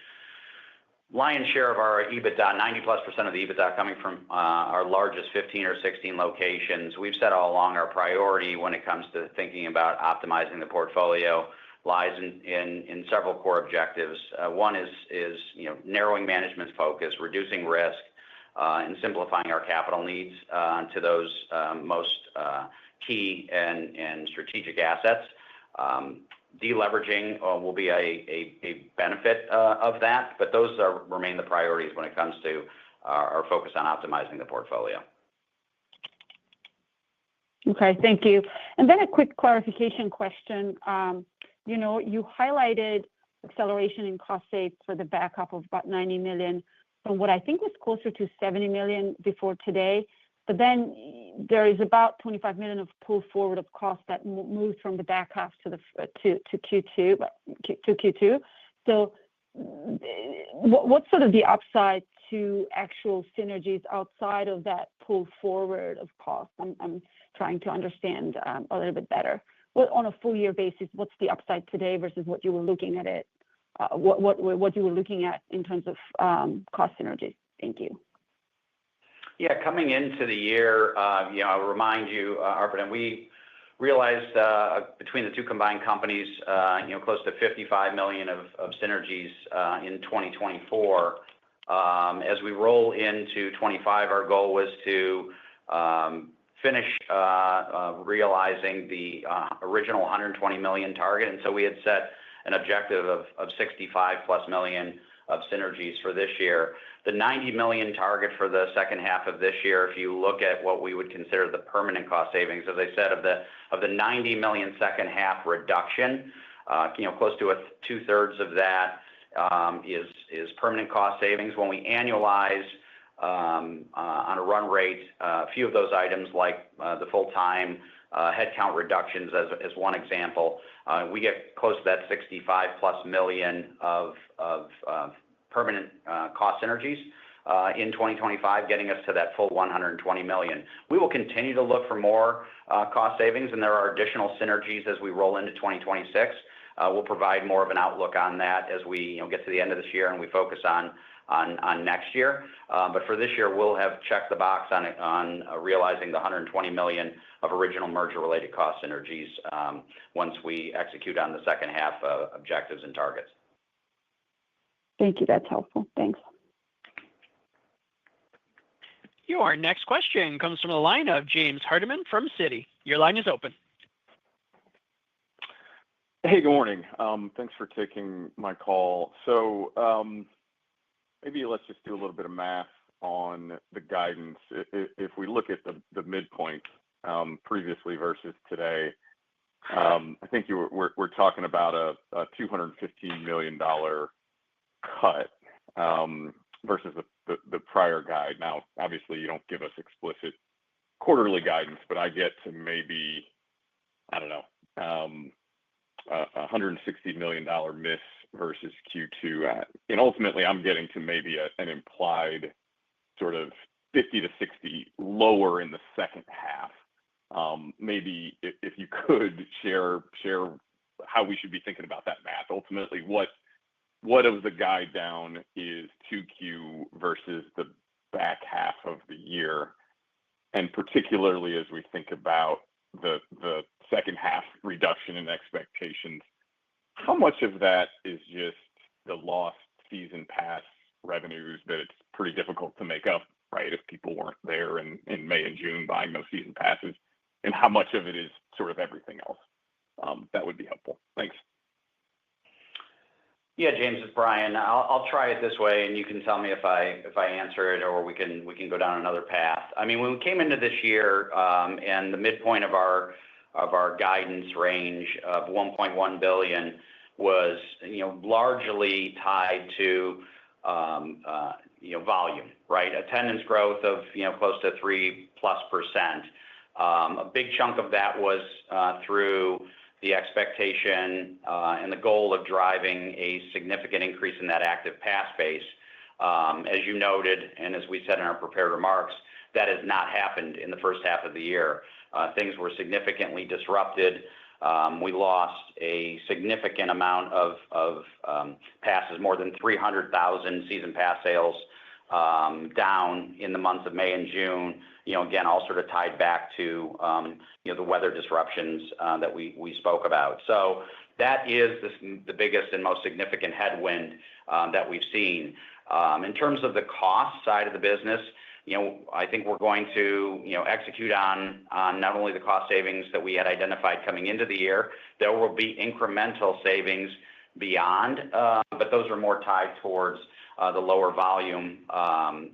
lion's share of our EBITDA, 90+% of the EBITDA coming from our largest 15 or 16 locations, we've said all along our priority when it comes to thinking about optimizing the portfolio lies in several core objectives. One is narrowing management's focus, reducing risk, and simplifying our capital needs to those most key and strategic assets. Deleveraging will be a benefit of that, but those remain the priorities when it comes to our focus on optimizing the portfolio. Okay, thank you. And then a quick clarification question. You highlighted acceleration in cost saves for the back half of about $90 million from what I think was closer to $70 million before today. But then there is about $25 million of pull forward of costs that moved from the back half to Q2. So what's sort of the upside to actual synergies outside of that pull forward of costs? I'm trying to understand a little bit better. On a full year basis, what's the upside today versus what you were looking at what you were looking at in terms of cost synergies? Thank you. Yeah, coming into the year, I'll remind you, Arpine, we realized between the 2 combined companies, close to $55 million of synergies in 2024. As we roll into 25, our goal was to finish realizing the original $120 million target. And so we had set an objective of $65+ million of synergies for this year. The $90 million target for the second half of this year, if you look at what we would consider the permanent cost savings, as I said, of the $90 million second half reduction, close to 2/3 of that is permanent cost savings. When we annualize on a run rate, a few of those items like the full-time headcount reductions as one example, we get close to that $65+ million of permanent cost synergies in 2025, getting us to that full $120 million. We will continue to look for more cost savings, and there are additional synergies as we roll into 2026. We'll provide more of an outlook on that as we get to the end of this year and we focus on next year. But for this year, we'll have checked the box on realizing the $120 million of original merger-related cost synergies once we execute on the second half objectives and targets. Thank you. That's helpful. Thanks. Your next question comes from the line of James Hardiman from Citi. Your line is open. Hey, good morning. Thanks for taking my call. So maybe let's just do a little bit of math on the guidance. If we look at the midpoint previously versus today, I think we're talking about a $215 million cut versus the prior guide. Now, obviously, you don't give us explicit quarterly guidance, but I get to maybe, I don't know, $160 million miss versus Q2. And ultimately, I'm getting to maybe an implied sort of 50 to 60 lower in the second half. Maybe if you could share how we should be thinking about that math. Ultimately, what of the guide down is 2Q versus the back half of the year? And particularly as we think about the second half reduction in expectations, how much of that is just the lost season pass revenues that it's pretty difficult to make up, right, if people weren't there in May and June buying those season passes? And how much of it is sort of everything else? That would be helpful. Thanks. Yeah, James, it's Brian. I'll try it this way, and you can tell me if I answer it, or we can go down another path. I mean, when we came into this year, and the midpoint of our guidance range of $1.1 billion was largely tied to volume, right? Attendance growth of close to 3+%. A big chunk of that was through the expectation and the goal of driving a significant increase in that active pass base. As you noted, and as we said in our prepared remarks, that has not happened in the first half of the year. Things were significantly disrupted. We lost a significant amount of passes, more than 300,000 season pass sales down in the months of May and June. Again, all sort of tied back to the weather disruptions that we spoke about. So that is the biggest and most significant headwind that we've seen. In terms of the cost side of the business, I think we're going to execute on not only the cost savings that we had identified coming into the year. There will be incremental savings beyond, but those are more tied towards the lower volume,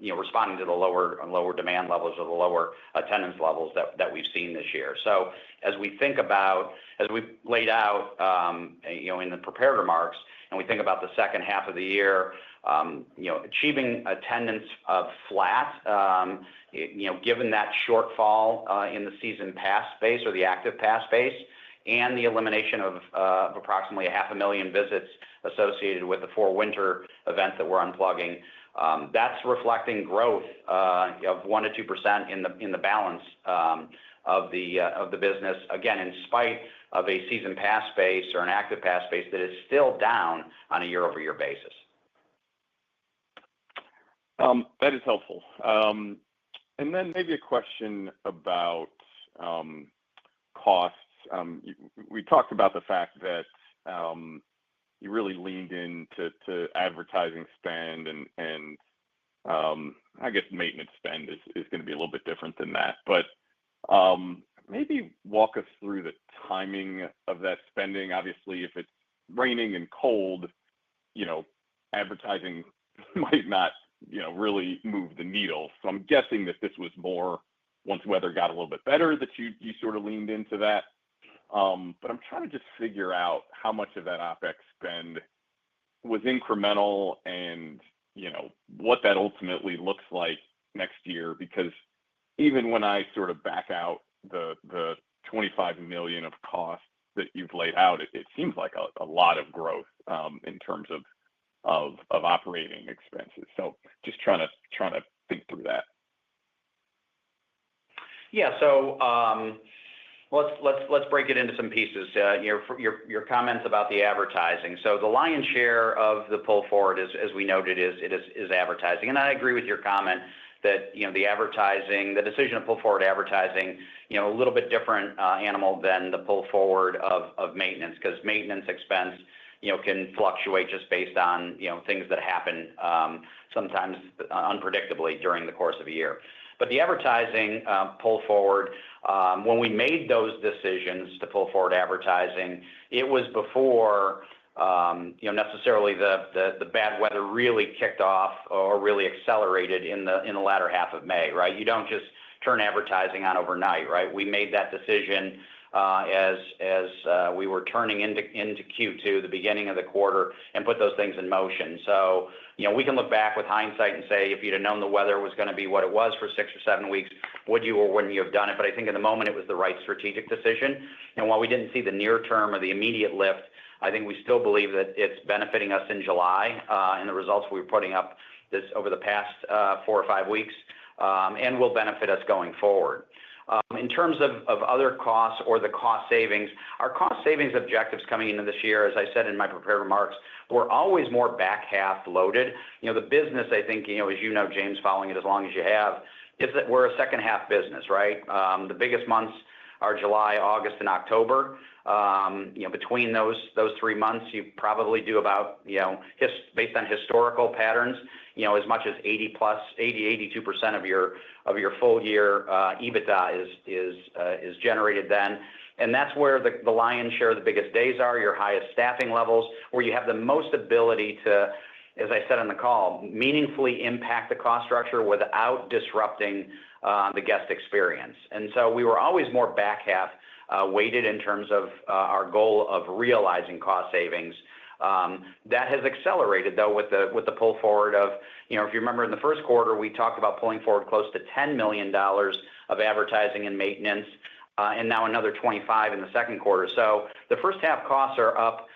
responding to the lower demand levels or the lower attendance levels that we've seen this year. So as we think about, as we laid out, in the prepared remarks, and we think about the second half of the year, achieving attendance of flat, given that shortfall in the season pass base or the active pass base, and the elimination of approximately 500,000 visits associated with the 4 winter events that we're unplugging. That's reflecting growth of 1% to 2% in the balance of the business. Again, in spite of a season pass base or an active pass base that is still down on a year-over-year basis. That is helpful. And then maybe a question about costs. We talked about the fact that you really leaned into advertising spend, and I guess maintenance spend is going to be a little bit different than that. But maybe walk us through the timing of that spending. Obviously, if it's raining and cold, advertising might not really move the needle. So I'm guessing that this was more once weather got a little bit better that you sort of leaned into that. But I'm trying to just figure out how much of that OpEx spend was incremental and, what that ultimately looks like next year. Because even when I sort of back out the $25 million of costs that you've laid out, it seems like a lot of growth in terms of operating expenses. So just trying to think through that. Yeah. So, Let's break it into some pieces. Your comments about the advertising. So the lion's share of the pull forward, as we noted, is advertising. And I agree with your comment that the advertising, the decision to pull forward advertising, a little bit different animal than the pull forward of maintenance, because maintenance expense can fluctuate just based on things that happen sometimes unpredictably during the course of a year. But the advertising pull forward, when we made those decisions to pull forward advertising, it was before necessarily the bad weather really kicked off or really accelerated in the latter half of May, right? You don't just turn advertising on overnight, right? We made that decision as we were turning into Q2, the beginning of the quarter, and put those things in motion. So we can look back with hindsight and say, if you'd have known the weather was going to be what it was for 6 or 7 weeks, would you or wouldn't you have done it? But I think in the moment it was the right strategic decision. And while we didn't see the near term or the immediate lift, I think we still believe that it's benefiting us in July and the results we were putting up this over the past 4 or 5 weeks, and will benefit us going forward. In terms of other costs or the cost savings, our cost savings objectives coming into this year, as I said in my prepared remarks, we're always more back half loaded. The business, I think, as you know, James, following it as long as you have, is that we're a second half business, right? The biggest months are July, August, and October. Between those 3 months, you probably do about, based on historical patterns, as much as 82% of your full year EBITDA is generated then. And that's where the lion's share of the biggest days are, your highest staffing levels, where you have the most ability to, as I said on the call, meaningfully impact the cost structure without disrupting the guest experience. And so we were always more back half weighted in terms of our goal of realizing cost savings. That has accelerated, though, with the pull forward of, if you remember in the first quarter, we talked about pulling forward close to $10 million of advertising and maintenance, and now another 25 in the second quarter. So the first half costs are up,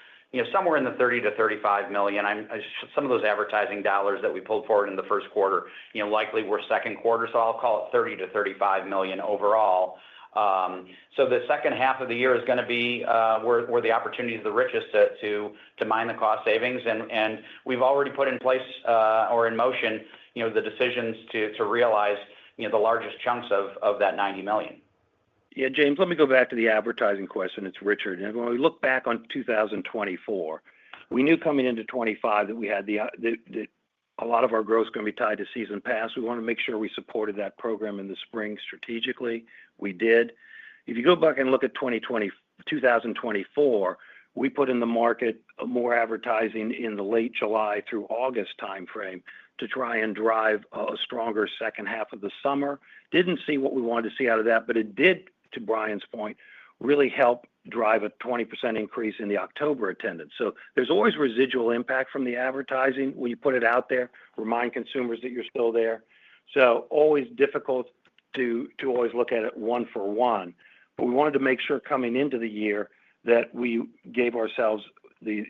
somewhere in the 30 to 35 million. Some of those advertising dollars that we pulled forward in the first quarter, likely were second quarter. So I'll call it 30 to 35 million overall. So the second half of the year is going to be where the opportunity is the richest to mine the cost savings, and we've already put in place or in motion the decisions to realize the largest chunks of that 90 million. Yeah, James, let me go back to the advertising question. It's Richard. And when we look back on 2024, we knew coming into 25 that we had that a lot of our growth is going to be tied to season pass. We want to make sure we supported that program in the spring strategically. We did. If you go back and look at 2024, we put in the market more advertising in the late July through August timeframe to try and drive a stronger second half of the summer. Didn't see what we wanted to see out of that, but it did, to Brian's point, really help drive a 20% increase in the October attendance. So there's always residual impact from the advertising when you put it out there, remind consumers that you're still there. So always difficult to always look at it one for one. But we wanted to make sure coming into the year that we gave ourselves the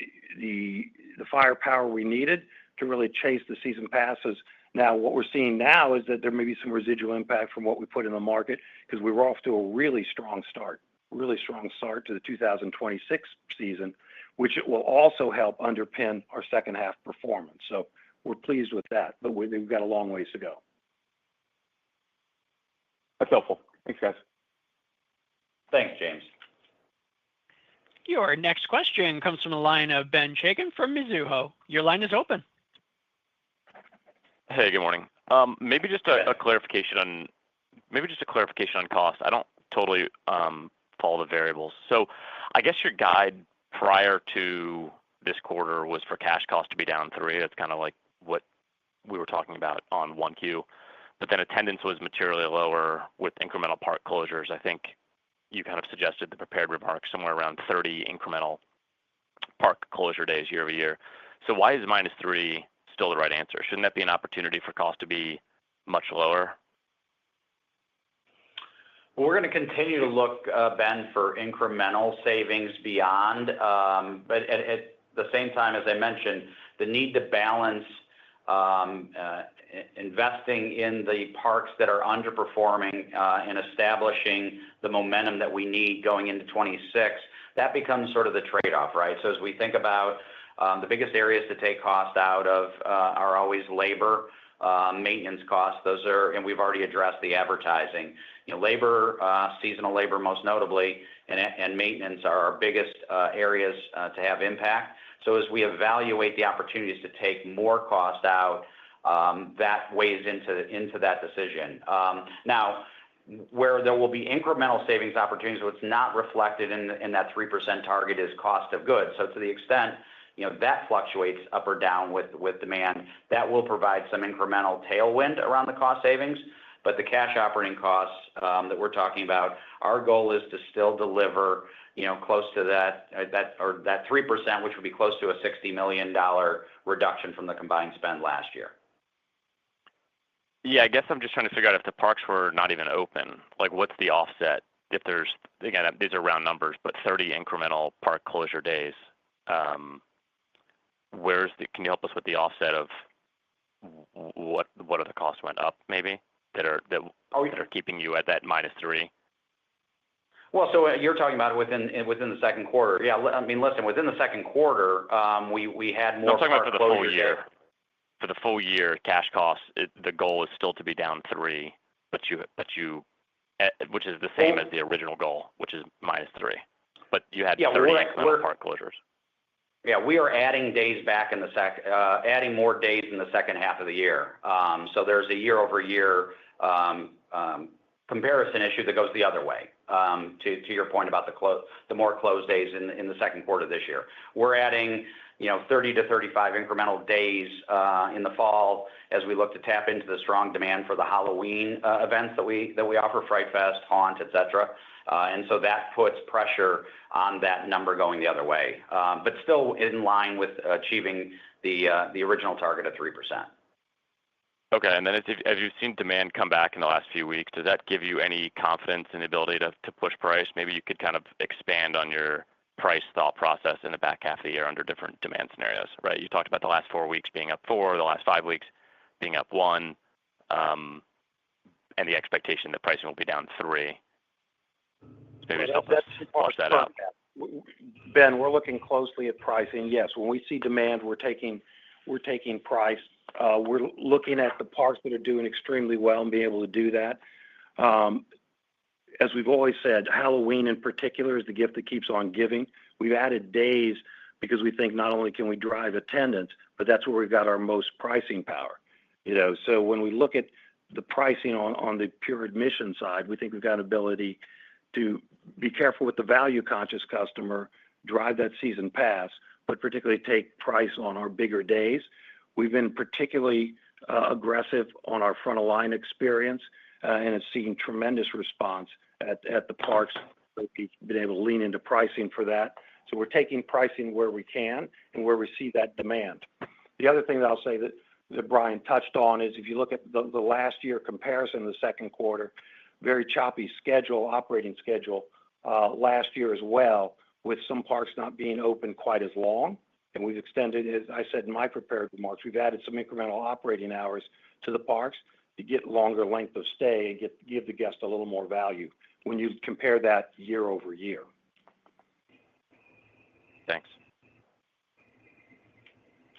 firepower we needed to really chase the season passes. Now, what we're seeing now is that there may be some residual impact from what we put in the market because we were off to a really strong start to the 2026 season, which will also help underpin our second half performance. So we're pleased with that, but we've got a long ways to go. That's helpful. Thanks, guys. Thanks, James. Your next question comes from the line of Ben Chaiken from Mizuho. Your line is open. Hey, good morning. Maybe just a clarification on cost. I don't totally follow the variables. So I guess your guide prior to this quarter was for cash cost to be down 3. That's kind of like what we were talking about on 1Q. But then attendance was materially lower with incremental park closures. I think you kind of suggested the prepared remarks somewhere around 30 incremental park closure days year over year. So why is -3 still the right answer? Shouldn't that be an opportunity for cost to be much lower? Well, we're going to continue to look, Ben, for incremental savings beyond. But at the same time, as I mentioned, the need to balance investing in the parks that are underperforming and establishing the momentum that we need going into 26, that becomes sort of the trade-off, right? So as we think about the biggest areas to take cost out of are always labor, maintenance costs. Those are, and we've already addressed the advertising. Labor, seasonal labor most notably, and maintenance are our biggest areas to have impact. So as we evaluate the opportunities to take more cost out, that weighs into that decision. Now, where there will be incremental savings opportunities, what's not reflected in that 3% target is cost of goods. So to the extent that fluctuates up or down with demand, that will provide some incremental tailwind around the cost savings. But the cash operating costs that we're talking about, our goal is to still deliver close to that 3%, which would be close to a $60 million reduction from the combined spend last year. Yeah, I guess I'm just trying to figure out if the parks were not even open, like what's the offset? If there's, again, these are round numbers, but 30 incremental park closure days, can you help us with the offset of what are the costs went up maybe that are keeping you at that -3? Well, so you're talking about within the second quarter. Yeah, I mean, listen, within the second quarter, we had more. I'm talking about for the full year. There. For the full year, cash costs, the goal is still to be down 3, but you, which is the same as the original goal, which is -3. But you had 30 incremental park closures. Yeah, we are adding days back in adding more days in the second half of the year. So there's a year-over-year comparison issue that goes the other way. To your point about the more closed days in the second quarter this year, we're adding 30 to 35 incremental days in the fall as we look to tap into the strong demand for the Halloween events that we offer, Fright Fest, Haunt, etc. And so that puts pressure on that number going the other way, but still in line with achieving the original target of 3%. Okay, and then as you've seen demand come back in the last few weeks, does that give you any confidence in the ability to push price? Maybe you could kind of expand on your price thought process in the back half of the year under different demand scenarios, right? You talked about the last 4 weeks being up 4, the last 5 weeks being up 1, and the expectation that pricing will be down 3. Maybe just help us flush that out. Ben, we're looking closely at pricing. Yes, when we see demand, we're taking price. We're looking at the parks that are doing extremely well and being able to do that. As we've always said, Halloween in particular is the gift that keeps on giving. We've added days because we think not only can we drive attendance, but that's where we've got our most pricing power. So when we look at the pricing on the pure admission side, we think we've got an ability to be careful with the value-conscious customer, drive that season pass, but particularly take price on our bigger days. We've been particularly aggressive on our front-of-line experience, and it's seen tremendous response at the parks. We've been able to lean into pricing for that. So we're taking pricing where we can and where we see that demand. The other thing that I'll say that Brian touched on is if you look at the last year comparison, the second quarter, very choppy operating schedule last year as well, with some parks not being open quite as long. And we've extended, as I said in my prepared remarks, we've added some incremental operating hours to the parks to get longer length of stay and give the guest a little more value when you compare that year over year. Thanks.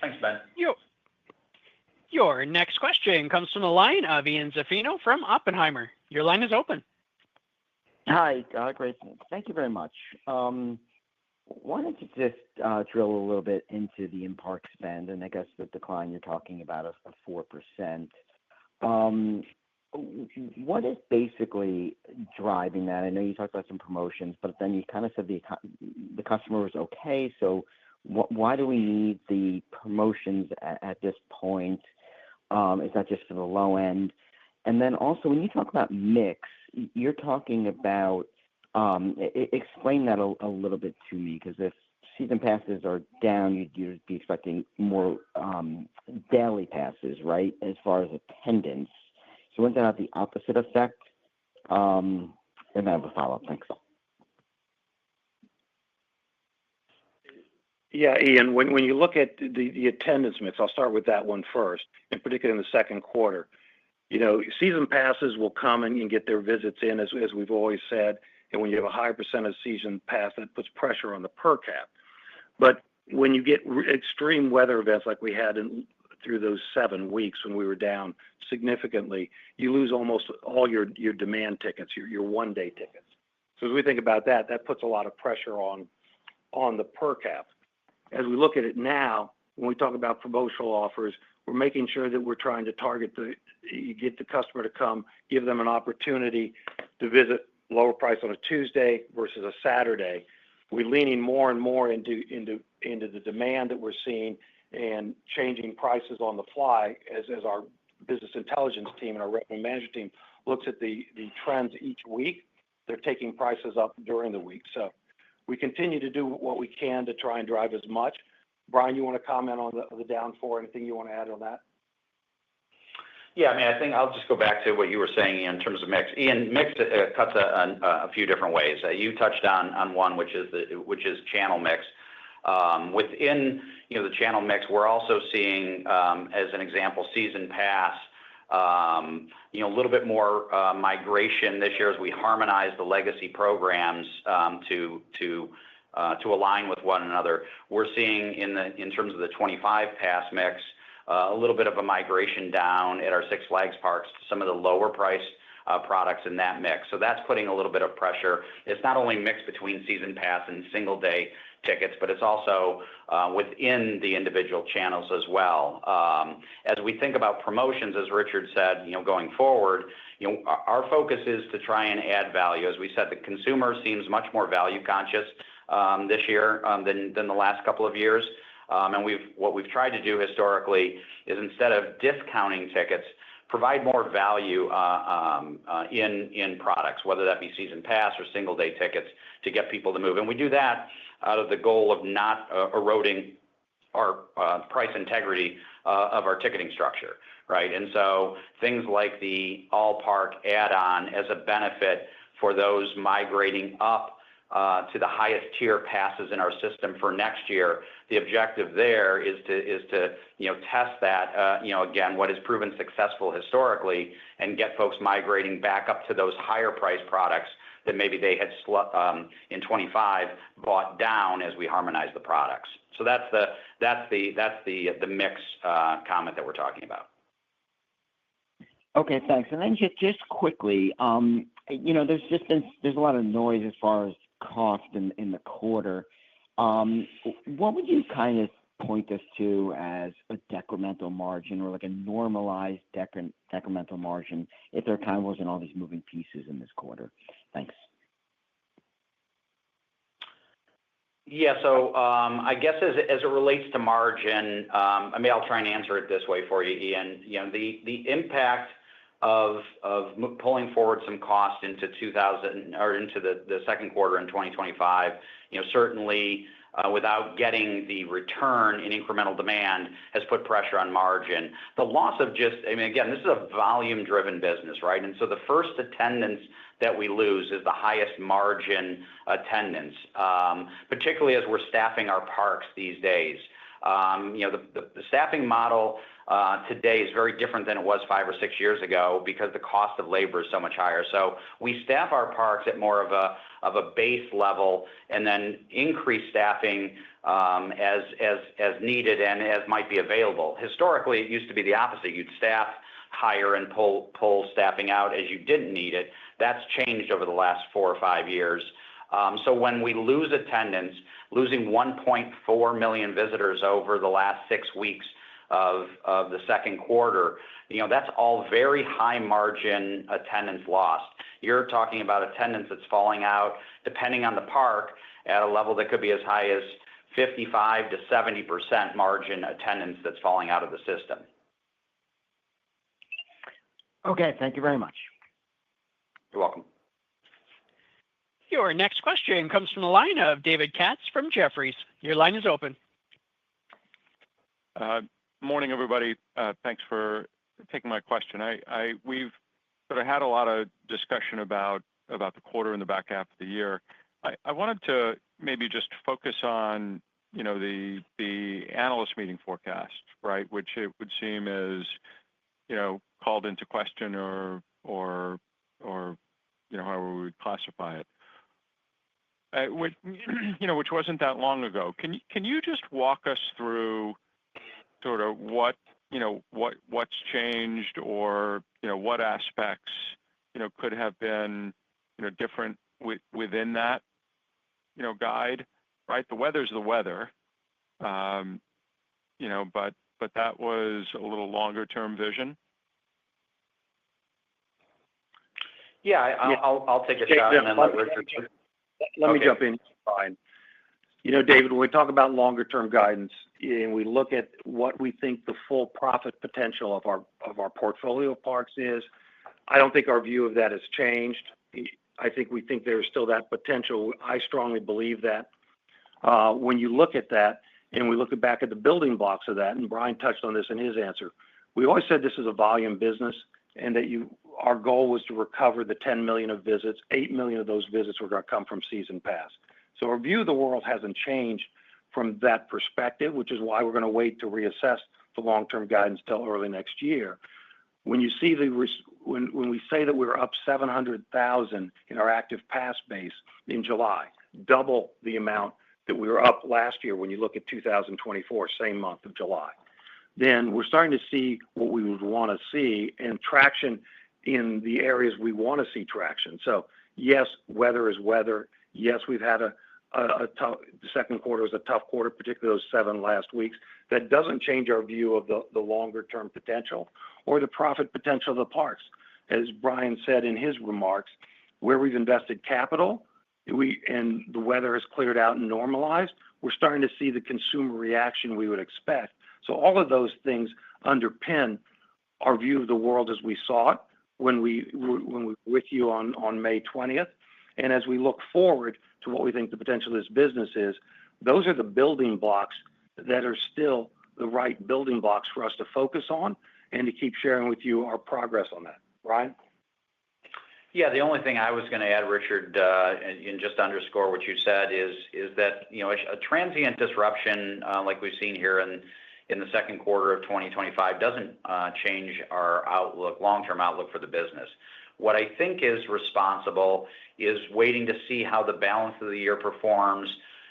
Thanks, Ben. Your next question comes from the line of Ian Zaffino from Oppenheimer. Your line is open. Hi, great. Thank you very much. Wanted to just drill a little bit into the in-park spend, and I guess the decline you're talking about of 4%. What is basically driving that? I know you talked about some promotions, but then you kind of said the customer was okay. So why do we need the promotions at this point? Is that just for the low end? And then also, when you talk about mix, you're talking about explain that a little bit to me, because if season passes are down, you'd be expecting more daily passes, right, as far as attendance. So wouldn't that have the opposite effect? And then I have a follow-up. Thanks. Yeah, Ian, when you look at the attendance mix, I'll start with that one first, in particular in the second quarter. Season passes will come and get their visits in, as we've always said. And when you have a higher percent of season pass, that puts pressure on the per cap. But when you get extreme weather events like we had through those 7 weeks when we were down significantly, you lose almost all your demand tickets, your one-day tickets. So as we think about that, that puts a lot of pressure on the per cap. As we look at it now, when we talk about promotional offers, we're making sure that we're trying to get the customer to come, give them an opportunity to visit lower price on a Tuesday versus a Saturday. We're leaning more and more into the demand that we're seeing and changing prices on the fly as our business intelligence team and our revenue management team looks at the trends each week. They're taking prices up during the week. So we continue to do what we can to try and drive as much. Brian, you want to comment on the down four? Anything you want to add on that? Yeah, I mean, I think I'll just go back to what you were saying in terms of mix. Ian, mix cuts a few different ways. You touched on one, which is channel mix. Within the channel mix, we're also seeing, as an example, season pass. A little bit more migration this year as we harmonize the legacy programs to align with one another. We're seeing in terms of the 25 pass mix a little bit of a migration down at our Six Flags parks to some of the lower price products in that mix. So that's putting a little bit of pressure. It's not only mixed between season pass and single day tickets, but it's also within the individual channels as well. As we think about promotions, as Richard said, going forward, our focus is to try and add value. As we said, the consumer seems much more value conscious this year than the last couple of years. And what we've tried to do historically is, instead of discounting tickets, provide more value in products, whether that be season pass or single day tickets, to get people to move. And we do that out of the goal of not eroding our price integrity of our ticketing structure, right? And so things like the all park add-on as a benefit for those migrating up to the highest tier passes in our system for next year. The objective there is to test that again, what has proven successful historically, and get folks migrating back up to those higher price products that maybe they had in 25 bought down as we harmonize the products. So that's the mix comment that we're talking about. Okay, thanks. And then just quickly, there's a lot of noise as far as cost in the quarter. What would you kind of point us to as a decremental margin, or like a normalized decremental margin, if there kind of wasn't all these moving pieces in this quarter? Thanks. Yeah, so I guess as it relates to margin, I'll try and answer it this way for you, Ian. The impact of pulling forward some cost into the second quarter in 2025, certainly without getting the return in incremental demand, has put pressure on margin. The loss of again, this is a volume-driven business, right? And so the first attendance that we lose is the highest margin attendance, particularly as we're staffing our parks these days. The staffing model today is very different than it was 5 or 6 years ago, because the cost of labor is so much higher. So we staff our parks at more of a base level, and then increase staffing as needed and as might be available. Historically, it used to be the opposite. You'd staff higher and pull staffing out as you didn't need it. That's changed over the last 4 or 5 years. So when we lose attendance, losing 1.4 million visitors over the last 6 weeks of the second quarter, that's all very high margin attendance lost. You're talking about attendance that's falling out, depending on the park, at a level that could be as high as 55 to 70% margin attendance that's falling out of the system. Okay, thank you very much. You're welcome. Your next question comes from the line of David Katz from Jefferies. Your line is open. Morning, everybody. Thanks for taking my question. We've sort of had a lot of discussion about the quarter in the back half of the year. I wanted to maybe just focus on the analyst meeting forecast, right, which it would seem is called into question or however we would classify it, which wasn't that long ago. Can you just walk us through sort of what's changed, or what aspects could have been different within that guide, right? The weather's the weather, but that was a little longer term vision. Yeah, I'll take a shot and then let Richard. Let me jump in. Fine. David, when we talk about longer term guidance and we look at what we think the full profit potential of our portfolio of parks is, I don't think our view of that has changed. I think we think there's still that potential. I strongly believe that. When you look at that and we look back at the building blocks of that, and Brian touched on this in his answer, we always said this is a volume business and that our goal was to recover the 10 million of visits. 8 million of those visits were going to come from season pass. So our view of the world hasn't changed from that perspective, which is why we're going to wait to reassess the long-term guidance till early next year. When you see when we say that we're up 700,000 in our active pass base in July, double the amount that we were up last year when you look at 2024, same month of July, then we're starting to see what we would want to see and traction in the areas we want to see traction. So yes, weather is weather. Yes, we've had a tough, the second quarter was a tough quarter, particularly those 7 last weeks. That doesn't change our view of the longer term potential or the profit potential of the parks. As Brian said in his remarks, where we've invested capital and the weather has cleared out and normalized, we're starting to see the consumer reaction we would expect. So all of those things underpin our view of the world as we saw it when we were with you on May 20th. And as we look forward to what we think the potential of this business is, those are the building blocks that are still the right building blocks for us to focus on and to keep sharing with you our progress on that. Brian? Yeah, the only thing I was going to add, Richard, and just underscore what you said is that a transient disruption like we've seen here in the second quarter of 2025 doesn't change our outlook, long-term outlook for the business. What I think is responsible is waiting to see how the balance of the year performs,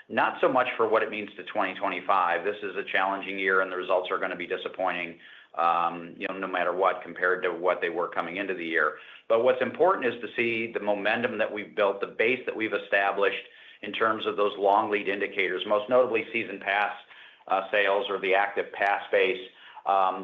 not so much for what it means to 2025. This is a challenging year, and the results are going to be disappointing, no matter what, compared to what they were coming into the year. But what's important is to see the momentum that we've built, the base that we've established in terms of those long lead indicators, most notably season pass sales or the active pass base,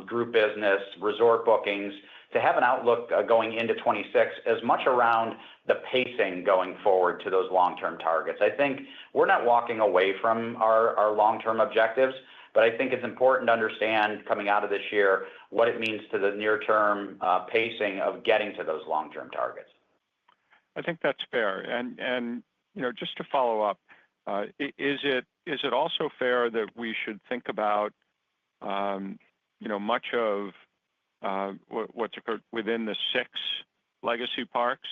group business, resort bookings, to have an outlook going into 26 as much around the pacing going forward to those long-term targets. I think we're not walking away from our long-term objectives, but I think it's important to understand coming out of this year what it means to the near-term pacing of getting to those long-term targets. I think that's fair. And just to follow up, is it also fair that we should think about much of what's occurred within the 6 legacy parks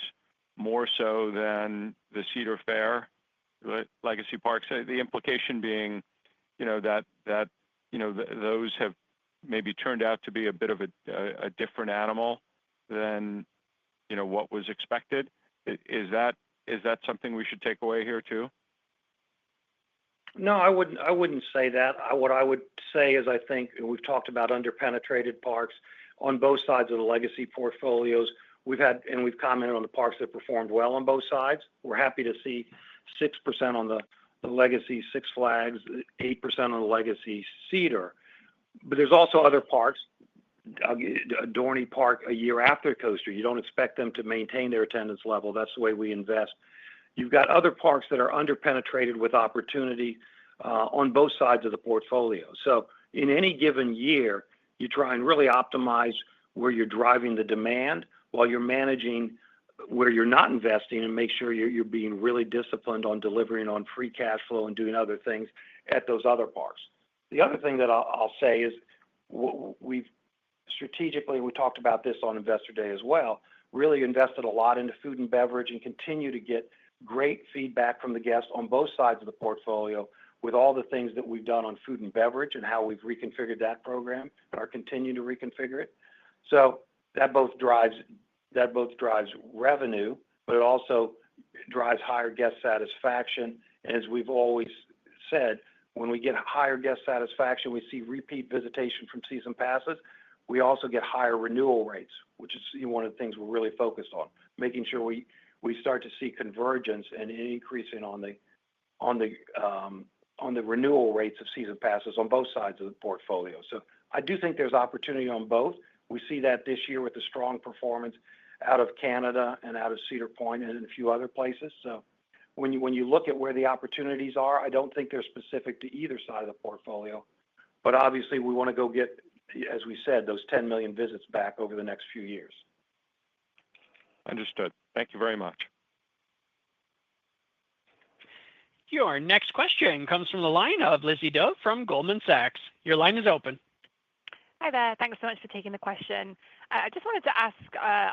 more so than the Cedar Fair legacy parks? The implication being, that those have maybe turned out to be a bit of a different animal than what was expected. Is that something we should take away here too? No, I wouldn't say that. What I would say is I think we've talked about underpenetrated parks on both sides of the legacy portfolios. We've commented on the parks that performed well on both sides. We're happy to see 6% on the legacy Six Flags, 8% on the legacy Cedar. But there's also other parks, Dorney Park a year after Coaster. You don't expect them to maintain their attendance level. That's the way we invest. You've got other parks that are underpenetrated with opportunity on both sides of the portfolio. So in any given year, you try and really optimize where you're driving the demand while you're managing where you're not investing and make sure you're being really disciplined on delivering on free cash flow and doing other things at those other parks. The other thing that I'll say is we've strategically, we talked about this on Investor Day as well, really invested a lot into food and beverage and continue to get great feedback from the guests on both sides of the portfolio with all the things that we've done on food and beverage and how we've reconfigured that program and are continuing to reconfigure it. So that both drives revenue, but it also drives higher guest satisfaction. And as we've always said, when we get higher guest satisfaction, we see repeat visitation from season passes. We also get higher renewal rates, which is one of the things we're really focused on, making sure we start to see convergence and increasing on the renewal rates of season passes on both sides of the portfolio. So I do think there's opportunity on both. We see that this year with the strong performance out of Canada and out of Cedar Point and a few other places. So when you look at where the opportunities are, I don't think they're specific to either side of the portfolio. But obviously, we want to go get, as we said, those 10 million visits back over the next few years. Understood. Thank you very much. Your next question comes from the line of Lizzie Dove from Goldman Sachs. Your line is open. Hi there. Thanks so much for taking the question. I just wanted to ask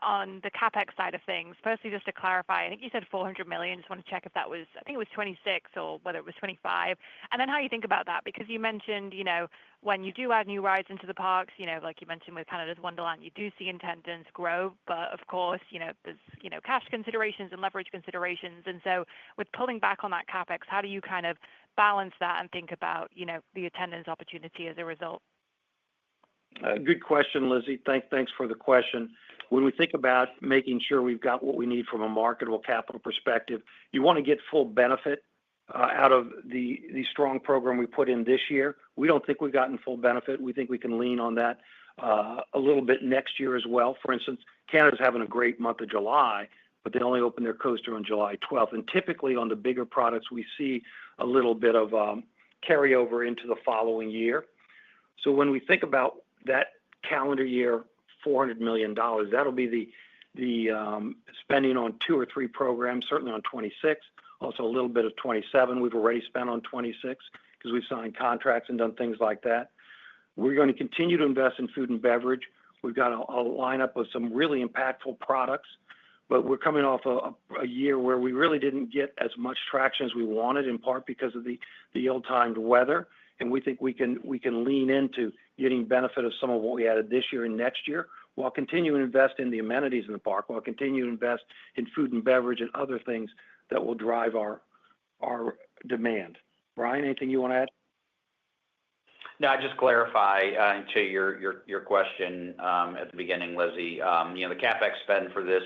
on the CapEx side of things. Firstly, just to clarify, I think you said $400 million. Just want to check if that was, I think it was 26 or whether it was 25. And then how you think about that, because you mentioned, when you do add new rides into the parks, like you mentioned with Canada's Wonderland, you do see attendance grow. But of course, there's, cash considerations and leverage considerations. And so with pulling back on that CapEx, how do you kind of balance that and think about, the attendance opportunity as a result? Good question, Lizzie. Thanks for the question. When we think about making sure we've got what we need from a marketable capital perspective, you want to get full benefit out of the strong program we put in this year. We don't think we've gotten full benefit. We think we can lean on that a little bit next year as well. For instance, Canada's having a great month of July, but they only open their coaster on July 12th. And typically on the bigger products, we see a little bit of carryover into the following year. So when we think about that calendar year, $400 million, that'll be the spending on 2 or 3 programs, certainly on 26, also a little bit of 27. We've already spent on 26 because we've signed contracts and done things like that. We're going to continue to invest in food and beverage. We've got a lineup of some really impactful products, but we're coming off a year where we really didn't get as much traction as we wanted, in part because of the ill-timed weather. And we think we can lean into getting benefit of some of what we added this year and next year, while continuing to invest in the amenities in the park, while continuing to invest in food and beverage and other things that will drive our demand. Brian, anything you want to add? No, I just clarify to your question at the beginning, Lizzie. The CapEx spend for this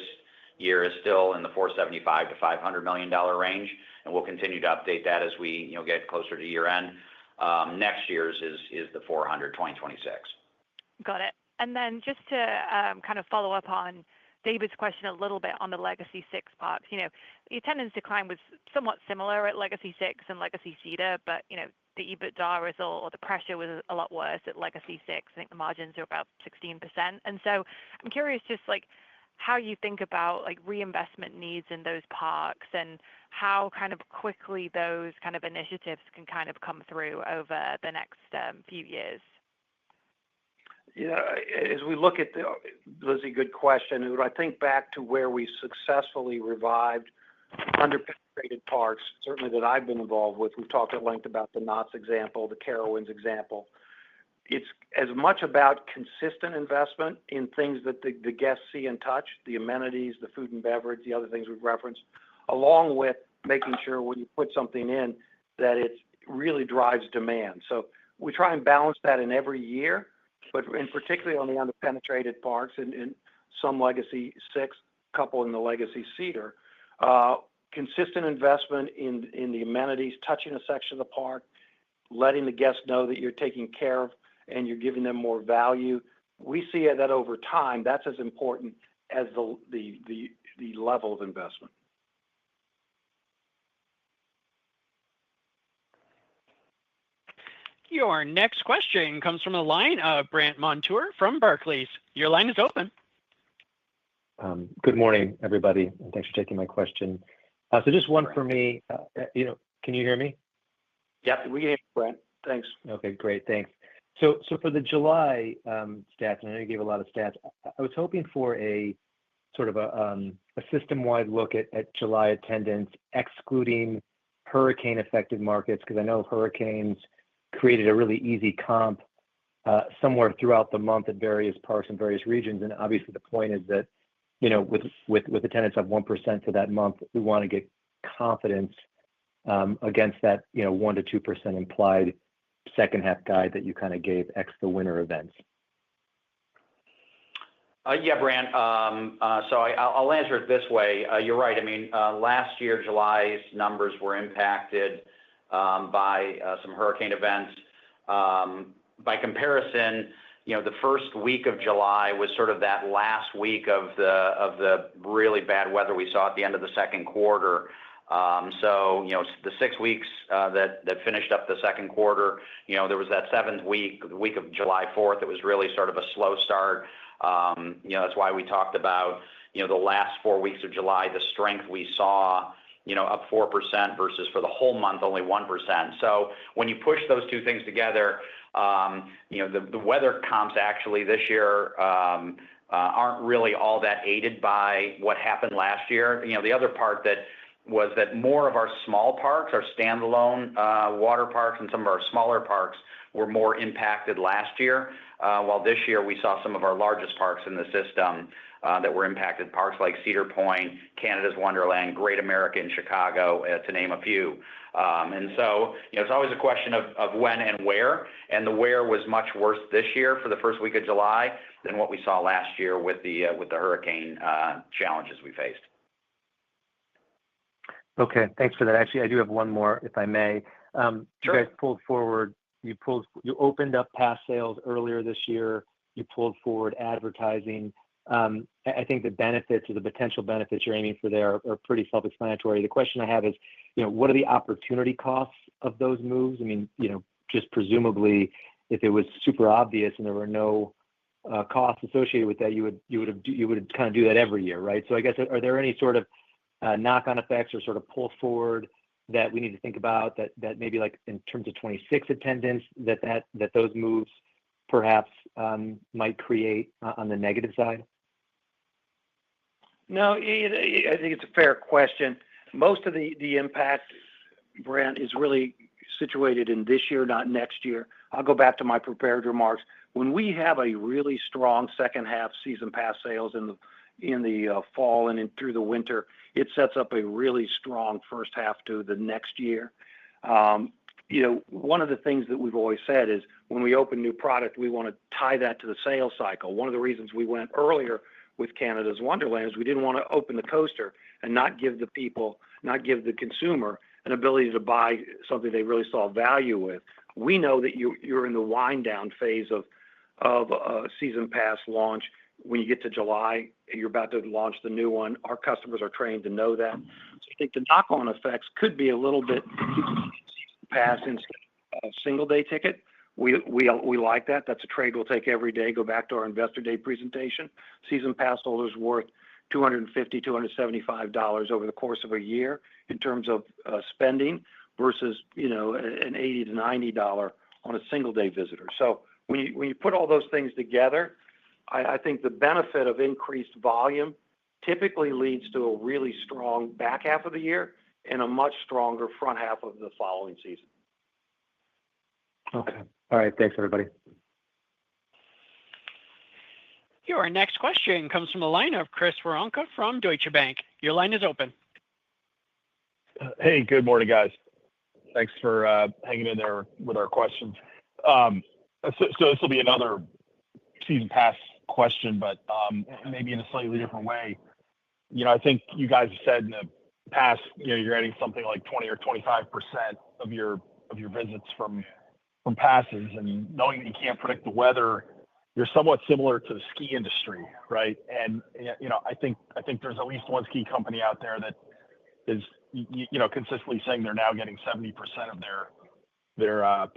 year is still in the $475 to $500 million range, and we'll continue to update that as we get closer to year end. Next year's is the 2026. Got it. And then just to kind of follow up on David's question a little bit on the Legacy 6 parks, the attendance decline was somewhat similar at Legacy 6 and Legacy Cedar, but, the EBITDA result or the pressure was a lot worse at Legacy 6. I think the margins are about 16%. And so I'm curious just how you think about reinvestment needs in those parks and how kind of quickly those kind of initiatives can kind of come through over the next few years. Yeah, as we look at Lizzie, good question. When I think back to where we successfully revived underpenetrated parks, certainly that I've been involved with, we've talked at length about the Knott's example, the Carowinds example. It's as much about consistent investment in things that the guests see and touch, the amenities, the food and beverage, the other things we've referenced, along with making sure when you put something in that it really drives demand. So we try and balance that in every year, but in particularly on the underpenetrated parks and some Legacy 6, couple in the Legacy Cedar, consistent investment in the amenities, touching a section of the park, letting the guests know that you're taking care of and you're giving them more value. We see that over time, that's as important as the level of investment. Your next question comes from the line of Brandt Montour from Barclays. Your line is open. Good morning, everybody, and thanks for taking my question. So just one for me. Can you hear me? Yep, we can hear you, Brent. Thanks. Okay, great. Thanks. So for the July stats, and I know you gave a lot of stats, I was hoping for a sort of a system-wide look at July attendance, excluding hurricane-affected markets? Because I know hurricanes created a really easy comp somewhere throughout the month at various parks and various regions. And obviously, the point is that, with attendance up 1% for that month, we want to get confidence against that, 1 to 2% implied second half guide that you kind of gave ex the winter events. Yeah, Brandt. So I'll answer it this way. You're right. I mean, last year, July's numbers were impacted by some hurricane events. By comparison, the first week of July was sort of that last week of the really bad weather we saw at the end of the second quarter. So, the 6 weeks that finished up the second quarter, there was that seventh week, the week of July 4th, it was really sort of a slow start. That's why we talked about, the last 4 weeks of July, the strength we saw, up 4% versus for the whole month, only 1%. So when you push those two things together, the weather comps actually this year aren't really all that aided by what happened last year. The other part that was that more of our small parks, our standalone water parks and some of our smaller parks were more impacted last year, while this year we saw some of our largest parks in the system that were impacted, parks like Cedar Point, Canada's Wonderland, Great America in Chicago, to name a few. And so, it's always a question of when and where, and the where was much worse this year for the first week of July than what we saw last year with the hurricane challenges we faced. Okay, thanks for that. Actually, I do have one more, if I may. Sure. You guys pulled forward. You opened up pass sales earlier this year. You pulled forward advertising. I think the benefits or the potential benefits you're aiming for there are pretty self-explanatory. The question I have is, what are the opportunity costs of those moves? I mean, just presumably, if it was super obvious and there were no costs associated with that, you would kind of do that every year, right? So I guess, are there any sort of knock-on effects or sort of pull forward that we need to think about that maybe, like, in terms of 26 attendance, that those moves perhaps might create on the negative side? No, I think it's a fair question. Most of the impact, Brent, is really situated in this year, not next year. I'll go back to my prepared remarks. When we have a really strong second half season pass sales in the fall and through the winter, it sets up a really strong first half to the next year. One of the things that we've always said is when we open new product, we want to tie that to the sales cycle. One of the reasons we went earlier with Canada's Wonderland is we didn't want to open the coaster and not give the consumer an ability to buy something they really saw value with. We know that you're in the wind down phase of a season pass launch. When you get to July, you're about to launch the new one. Our customers are trained to know that. So I think the knock-on effects could be a little bit pass instead of a single day ticket. We like that. That's a trade we'll take every day. Go back to our Investor Day presentation. Season pass holders worth $250, $275 over the course of a year in terms of spending versus an $80 to $90 on a single day visitor. So when you put all those things together, I think the benefit of increased volume typically leads to a really strong back half of the year and a much stronger front half of the following season. Okay. All right. Thanks, everybody. Your next question comes from the line of Chris Woronka from Deutsche Bank. Your line is open. Hey, good morning, guys. Thanks for hanging in there with our questions. So this will be another season pass question, but maybe in a slightly different way. I think you guys have said in the past, you're getting something like 20 or 25% of your visits from passes, and knowing that you can't predict the weather, you're somewhat similar to the ski industry, right? And I think there's at least one ski company out there that is consistently saying they're now getting 70% of their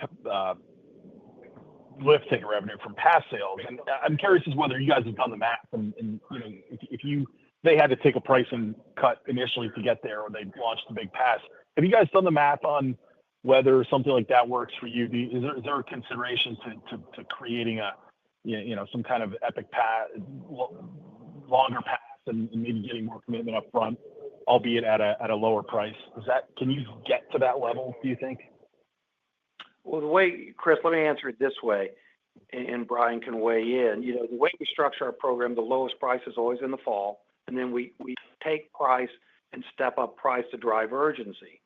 lift ticket revenue from pass sales. And I'm curious as whether you guys have done the math, and if they had to take a pricing cut initially to get there, or they launched the big pass. Have you guys done the math on whether something like that works for you? Is there a consideration to creating some kind of epic pass, longer pass, and maybe getting more commitment up front? albeit at a lower price. Can you get to that level, do you think? Well, Chris, let me answer it this way, and Brian can weigh in. The way we structure our program, the lowest price is always in the fall, and then we take price and step up price to drive urgency.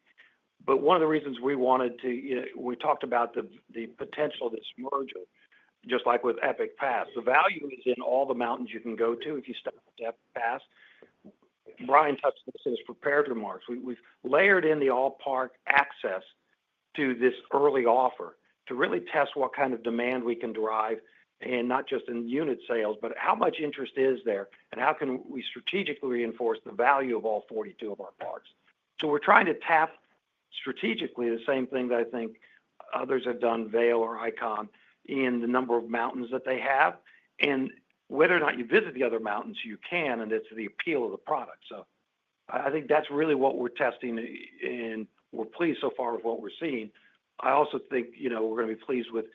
But one of the reasons we wanted to, we talked about the potential of this merger, just like with Epic Pass. The value is in all the mountains you can go to if you step up to Epic Pass. Brian touched this in his prepared remarks. We've layered in the all-park access to this early offer to really test what kind of demand we can drive, and not just in unit sales, but how much interest is there, and how can we strategically reinforce the value of all 42 of our parks. So we're trying to tap strategically the same thing that I think others have done, Vail or Icon, in the number of mountains that they have, and whether or not you visit the other mountains, you can, and it's the appeal of the product. So I think that's really what we're testing, and we're pleased so far with what we're seeing. I also think, we're going to be pleased with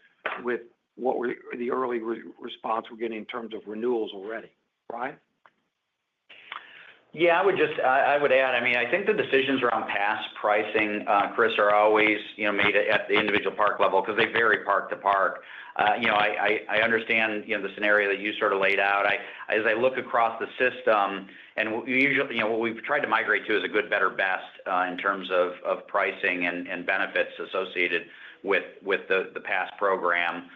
what the early response we're getting in terms of renewals already. Brian? Yeah, I would add, I think the decisions around pass pricing, Chris, are always, made at the individual park level because they vary park to park. I understand, the scenario that you sort of laid out. As I look across the system, and we usually, what we've tried to migrate to is a good, better, best in terms of pricing and benefits associated with the pass program.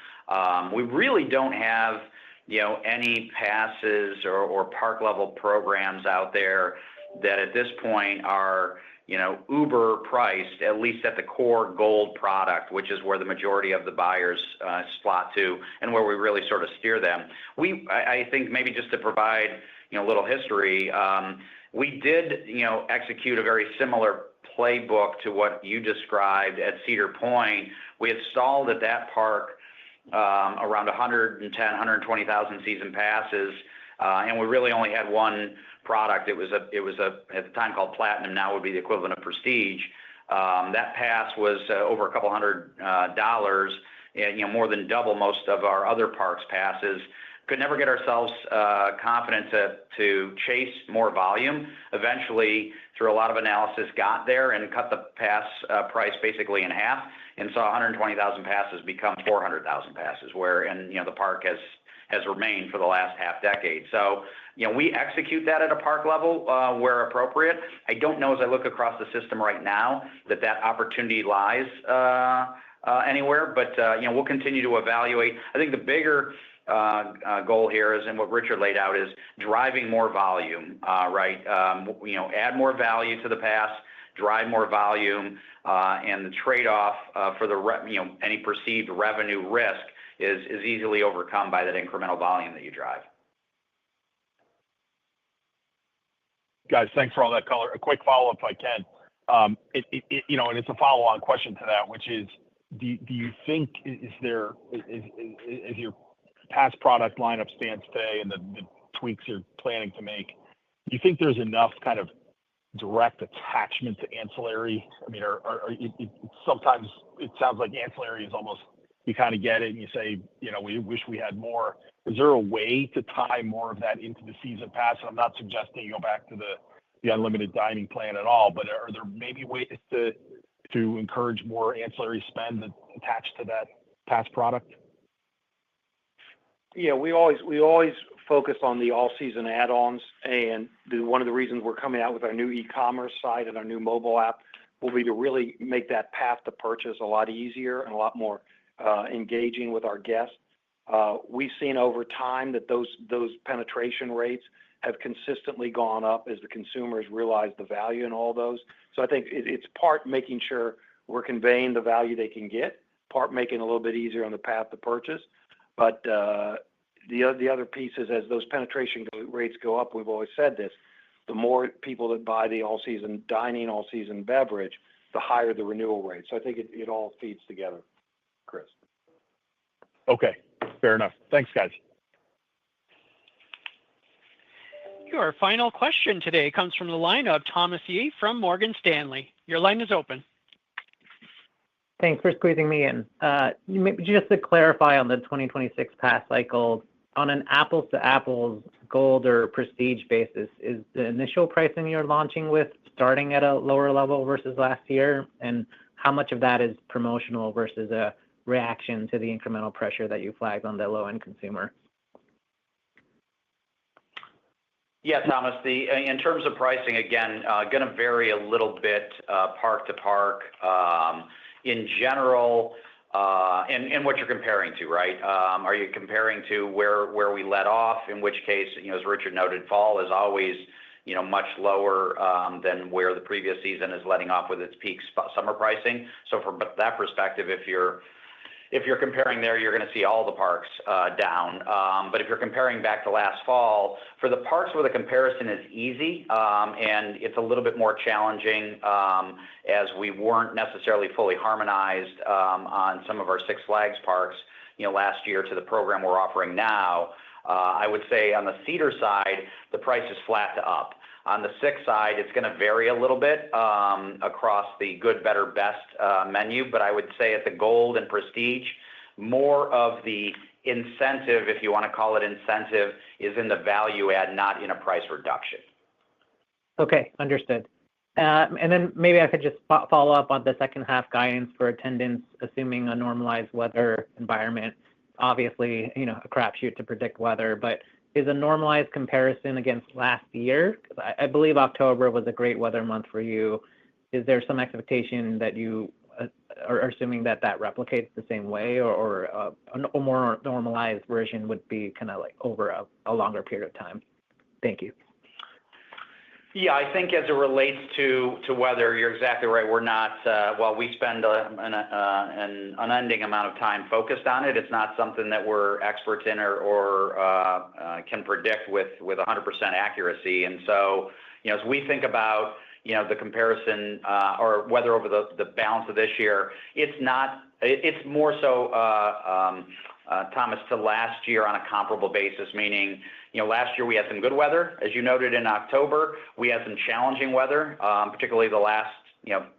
We really don't have any passes or park level programs out there that at this point are, uber priced, at least at the core gold product, which is where the majority of the buyers slot to and where we really sort of steer them. I think maybe just to provide, a little history, we did, execute a very similar playbook to what you described at Cedar Point. We installed at that park around 120,000 season passes, and we really only had one product. It was at the time called Platinum, now would be the equivalent of Prestige. That pass was over $200, and more than double most of our other parks passes. Could never get ourselves confident to chase more volume. Eventually, through a lot of analysis, got there and cut the pass price basically in half, and saw 120,000 passes become 400,000 passes, the park has remained for the last half decade. So, we execute that at a park level where appropriate. I don't know, as I look across the system right now, that opportunity lies anywhere, but we'll continue to evaluate. I think the bigger goal here is, and what Richard laid out, is driving more volume, right? Add more value to the pass, drive more volume, and the trade-off for any perceived revenue risk is easily overcome by that incremental volume that you drive. Guys, thanks for all that color. A quick follow-up, if I can. And it's a follow-on question to that, which is, do you think is your past product lineup stands today and the tweaks you're planning to make, do you think there's enough kind of direct attachment to ancillary? Sometimes it sounds like ancillary is almost, you kind of get it and you say, we wish we had more. Is there a way to tie more of that into the season pass? And I'm not suggesting you go back to the unlimited dining plan at all, but are there maybe ways to encourage more ancillary spend attached to that pass product? Yeah, we always focus on the all-season add-ons, and one of the reasons we're coming out with our new e-commerce site and our new mobile app will be to really make that path to purchase a lot easier and a lot more engaging with our guests. We've seen over time that those penetration rates have consistently gone up as the consumers realize the value in all those. So I think it's part making sure we're conveying the value they can get, part making it a little bit easier on the path to purchase. But the other piece is, as those penetration rates go up, we've always said this, the more people that buy the all-season dining, all-season beverage, the higher the renewal rate. So I think it all feeds together, Chris. Okay, fair enough. Thanks, guys. Your final question today comes from the line of Thomas Yeh from Morgan Stanley. Your line is open. Thanks for squeezing me in. Just to clarify on the 2026 pass cycle, on an apples-to-apples gold or prestige basis, is the initial pricing you're launching with starting at a lower level versus last year? And how much of that is promotional versus a reaction to the incremental pressure that you flagged on the low-end consumer? Yeah, Thomas, in terms of pricing, again, going to vary a little bit park to park. In general, and what you're comparing to, right? Are you comparing to where we let off? In which case, as Richard noted, fall is always much lower than where the previous season is letting off with its peak summer pricing. So from that perspective, if you're comparing there, you're going to see all the parks down. But if you're comparing back to last fall, for the parks where the comparison is easy and it's a little bit more challenging as we weren't necessarily fully harmonized on some of our Six Flags parks last year to the program we're offering now, I would say on the Cedar side, the price is flat to up. On the Six side, it's going to vary a little bit across the good, better, best menu. But I would say at the Gold and Prestige, more of the incentive, if you want to call it incentive, is in the value add, not in a price reduction. Okay, understood. And then maybe I could just follow up on the second half guidance for attendance, assuming a normalized weather environment. Obviously, a crapshoot to predict weather, but is a normalized comparison against last year? I believe October was a great weather month for you. Is there some expectation that you are assuming that replicates the same way, or a more normalized version would be kind of like over a longer period of time? Thank you. Yeah, I think as it relates to weather, you're exactly right. We're not, while we spend an unending amount of time focused on it, it's not something that we're experts in or can predict with 100% accuracy. And so, as we think about, the comparison or weather over the balance of this year, it's more so, Thomas, to last year on a comparable basis, meaning, last year we had some good weather. As you noted in October, we had some challenging weather, particularly the last,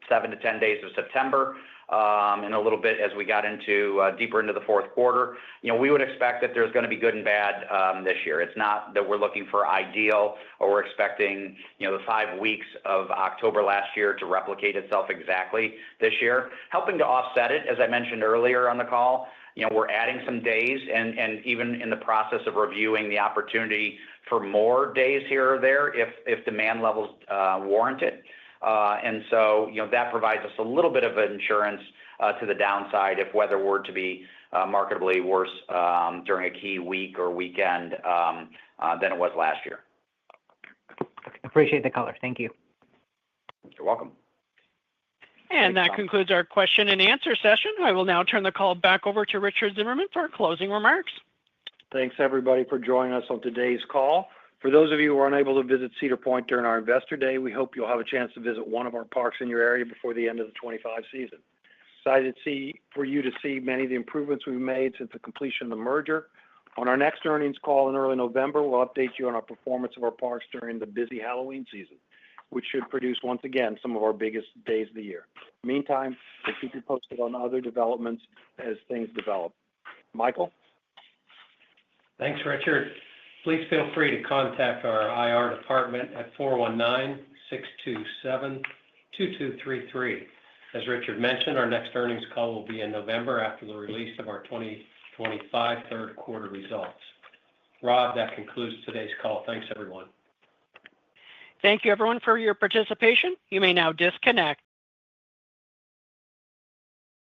7 to 10 days of September, and a little bit as we got deeper into the fourth quarter. We would expect that there's going to be good and bad this year. It's not that we're looking for ideal or we're expecting, the 5 weeks of October last year to replicate itself exactly this year. Helping to offset it, as I mentioned earlier on the call, we're adding some days and even in the process of reviewing the opportunity for more days here or there if demand levels warrant it. And so, that provides us a little bit of insurance to the downside if weather were to be markedly worse during a key week or weekend than it was last year. Appreciate the color. Thank you. You're welcome. And that concludes our question and answer session. I will now turn the call back over to Richard Zimmerman for closing remarks. Thanks, everybody, for joining us on today's call. For those of you who are unable to visit Cedar Point during our Investor Day, we hope you'll have a chance to visit one of our parks in your area before the end of the 25 season. Excited for you to see many of the improvements we've made since the completion of the merger. On our next earnings call in early November, we'll update you on our performance of our parks during the busy Halloween season, which should produce, once again, some of our biggest days of the year. Meantime, we'll keep you posted on other developments as things develop. Michael? Thanks, Richard. Please feel free to contact our IR department at 419-627-2233. As Richard mentioned, our next earnings call will be in November after the release of our 2025 third quarter results. Rob, that concludes today's call. Thanks, everyone. Thank you, everyone, for your participation. You may now disconnect.